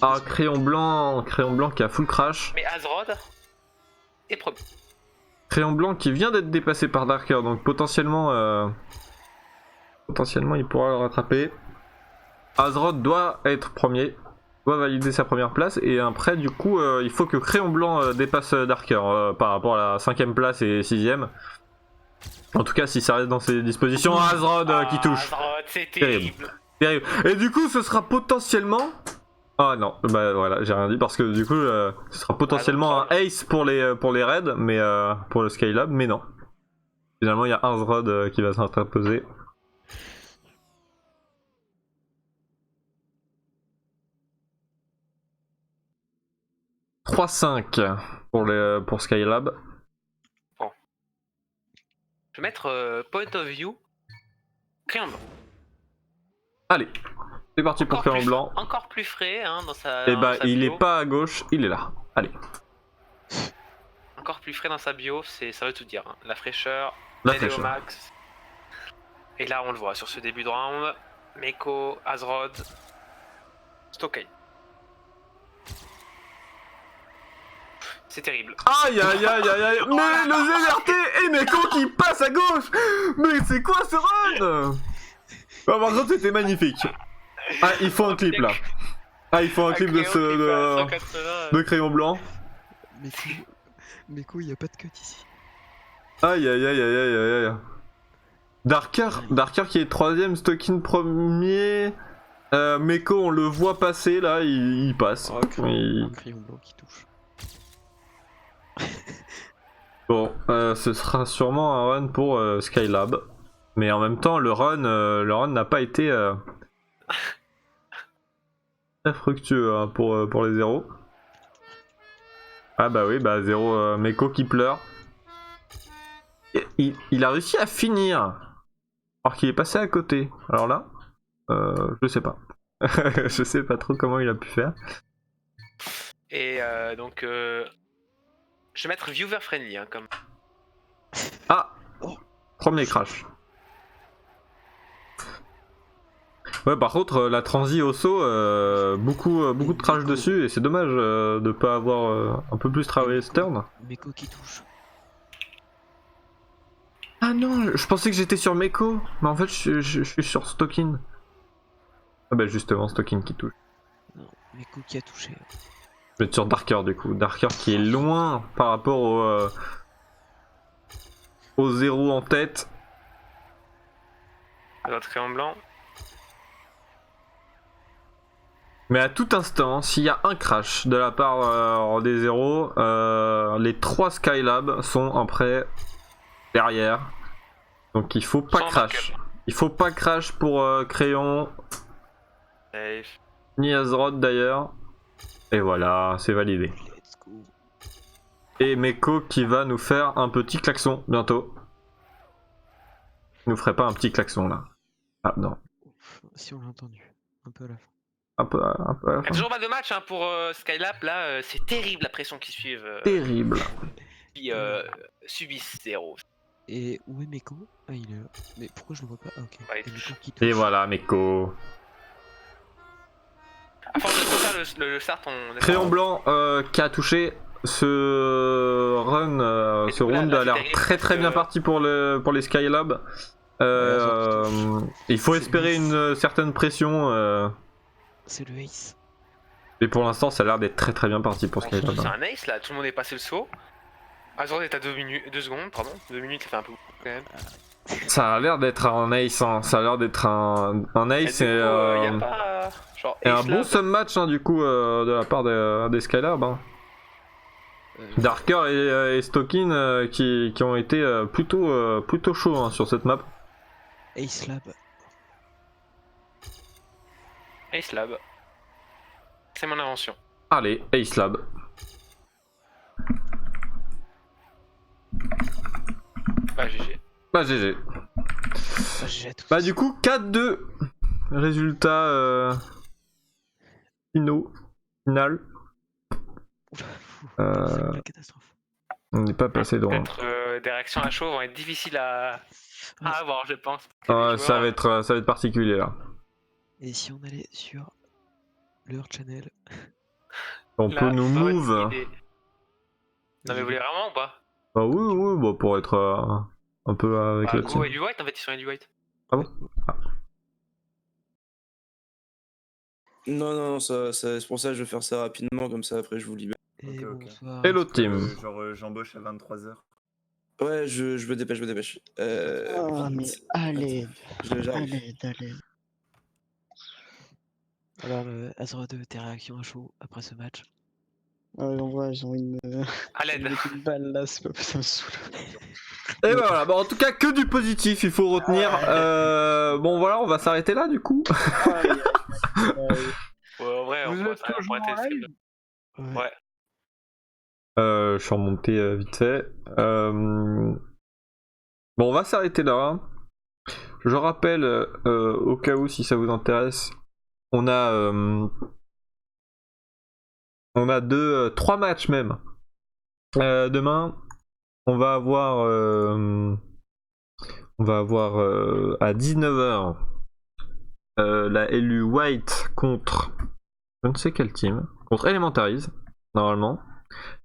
Ah crayon blanc qui a full crash. Mais Azrod est premier. Crayon blanc qui vient d'être dépassé par Darker, donc potentiellement il pourra le rattraper. Azrod doit être premier, doit valider sa première place, et après du coup il faut que Crayon blanc dépasse Darker par rapport à la 5ème place et 6ème. En tout cas si ça reste dans ses dispositions, Azrod qui touche. Azrod, c'est terrible. Terrible. Et du coup ce sera potentiellement... Ah non, bah voilà, j'ai rien dit parce que du coup ce sera potentiellement un ace pour les raids, mais pour le Skylab, mais non. Finalement il y a Azrod qui va s'interposer. « 3-5 pour Skylab. Je vais mettre point of view. Crayon blanc. Allez, c'est parti pour Crayon blanc. Encore plus frais hein, dans sa. Et bah dans sa il bio. est pas à gauche, il est là. Allez. Encore plus frais dans sa bio, ça veut tout dire. Hein. La fraîcheur, La l'aide au fraîcheur. max. Et là on le voit sur ce début de round. Meko, Azrod, Stokane. C'est terrible. Aïe aïe aïe aïe aïe. Mais le ZRT et Meko qui passe à gauche. Mais c'est quoi ce run? Ah, par contre c'était magnifique. Ah il faut un clip là. Ah il faut un clip de Crayon blanc. Meko, y a pas de cut ici. Aïe aïe aïe aïe aïe aïe aïe. Darker qui est 3ème, Stokane premier. Meko on le voit passer là, il passe. Oh, Il- crayon blanc qui touche. Bon, ce sera sûrement un run pour Skylab. Mais en même temps, le run n'a pas été très fructueux hein, pour les zéros. Ah bah oui, bah 0 Meko qui pleure. Il a réussi à finir. Alors qu'il est passé à côté. Alors là, je sais pas. Je sais pas trop comment il a pu faire. Et donc, je vais mettre viewer friendly hein, comme. Ah, premier crash. Ouais, par contre, la transi au saut, beaucoup de crash dessus et c'est dommage de pas avoir un peu plus travaillé ce turn. Meko qui touche. Ah non, je pensais que j'étais sur Meko, mais en fait je suis sur Stokane. Ah bah justement, Stokane qui touche. Non, Meko qui a touché. Je vais être sur Darker du coup. Darker qui est loin par rapport au 0 en tête. Azrod crayon blanc. Mais à tout instant, s'il y a un crash de la part des 0, les 3 Skylab sont après derrière. Donc il faut pas Sans crash. Il faut pas crash pour Crayon, Safe. ni Azrod d'ailleurs. Et voilà, c'est validé. Let's go. Et Meko qui va nous faire un petit klaxon bientôt. Il nous ferait pas un petit klaxon là? Ah non. Ouf, si on l'a entendu. Un peu à la fin. Un peu à la Il y a fin. toujours pas de match hein, pour Skylab là, c'est terrible la pression qu'ils suivent. Terrible. Qui subissent 0. Et où est Meko? Ah, il est là. Mais pourquoi je le vois pas? Ah, ok. Ouais, il Et touche. Meko qui Et touche. voilà, Meko. À force de trop faire le start, on est Crayon pas- blanc qui a touché. Ce run, Et ce du coup, là, round là, a c'est l'air terrible très parce très bien que- parti pour les Skylab. Il faut C'est espérer le ace. une certaine pression. C'est le ace. Et pour l'instant, ça a l'air d'être très très bien parti pour Bon, surtout, Skylab. c'est un ace là, tout le monde est passé le saut. Azor est à 2 secondes, pardon. 2 minutes, ça fait un peu beaucoup quand même. Ça a l'air d'être un ace, hein. Ça a l'air d'être un Et ace du coup, et, y a pas. Genre, et un ace bon lab. sum match hein, du coup de la part des Skylab. Hein. Darker et Stokin qui ont été plutôt chauds hein, sur cette map. Ace Lab. Ace lab. C'est mon invention. Allez, Ace Lab. Bah, GG. Bah GG. Ah, j'ai tout Bah du coup 4-2. Résultat final. Oula, fou. Euh, C'est la catastrophe. On n'est pas passé loin. Peut-être des réactions à chaud vont être difficiles à avoir, je pense. Ça va être particulier là. Et si on allait sur leur channel? On peut nous move. Non mais vous voulez vraiment ou pas? Ah oui, bah pour être un peu avec le Go team. Eddie White, en fait ils sont Eddie White. Ah bon? Non, c'est pour ça que je vais faire ça rapidement, comme ça après je vous libère. Et Ok. bonsoir. Hello team. Genre j'embauche à 23h. Ouais, je me dépêche. Ah, mais allez, J'arrive. allez. Alors, Azrod, tes réactions à chaud après ce match? On voit, ils ont une À l'aide. une balle là, c'est pas ça me saoule. Et bah voilà, bon en tout cas que du positif il faut retenir. Bon voilà, on va s'arrêter là du coup. Ouais, en vrai, on pourrait arrêter le stream. Ouais. Je suis remonté vite fait. Bon on va s'arrêter là. Je rappelle au cas où si ça vous intéresse, on a 3 matchs même. Demain, on va avoir à 19h la LU White contre je ne sais quel team, contre Elementaries normalement.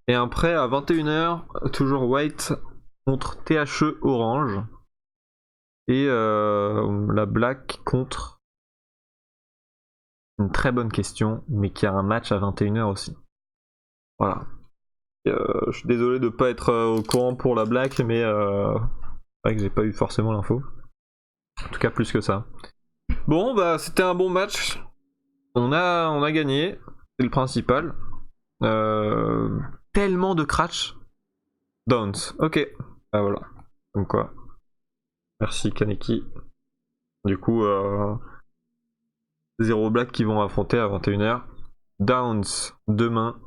Et après à 21h, toujours White contre THE Orange. Et la Black contre une très bonne question, mais qui a un match à 21h aussi. Voilà. Je suis désolé de pas être au courant pour la Black, mais c'est vrai que j'ai pas eu forcément l'info. En tout cas plus que ça. Bon bah c'était un bon match. On a gagné, c'est le principal. Tellement de crash. Downs. Ok. Ah voilà. Comme quoi. Merci Kaneki. Du coup 0 Black qui vont affronter à 21h. Downs demain.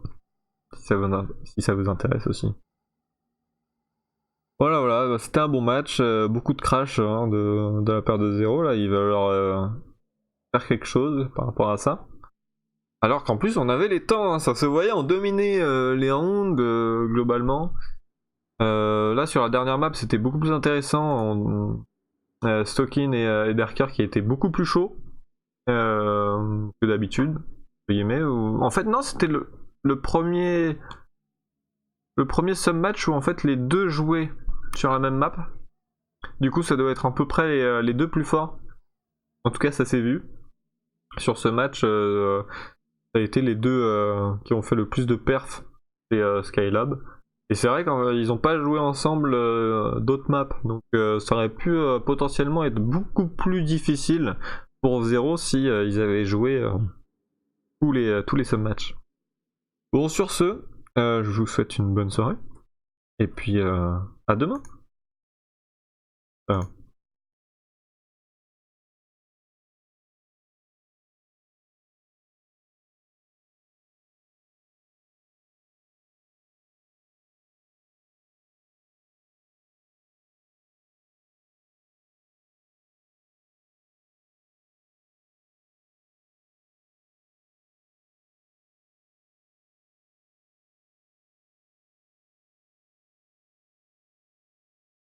Si ça vous intéresse aussi. Voilà, bah, c'était un bon match, beaucoup de crash hein, de la paire de 0 là, il va leur faire quelque chose par rapport à ça. Alors qu'en plus on avait les temps, hein, ça se voyait, on dominait les rounds globalement. Là sur la dernière map c'était beaucoup plus intéressant, Stokin et Darker qui étaient beaucoup plus chauds que d'habitude. En fait non, c'était le premier sub-match où en fait les deux jouaient sur la même map. Du coup ça doit être à peu près les deux plus forts. En tout cas ça s'est vu. Sur ce match ça a été les deux qui ont fait le plus de perf chez Skylab. Et c'est vrai qu'ils n'ont pas joué ensemble d'autres maps. Donc ça aurait pu potentiellement être beaucoup plus difficile pour Zero si ils avaient joué tous les sub-matchs. Bon sur ce, je vous souhaite une bonne soirée. Et puis à demain.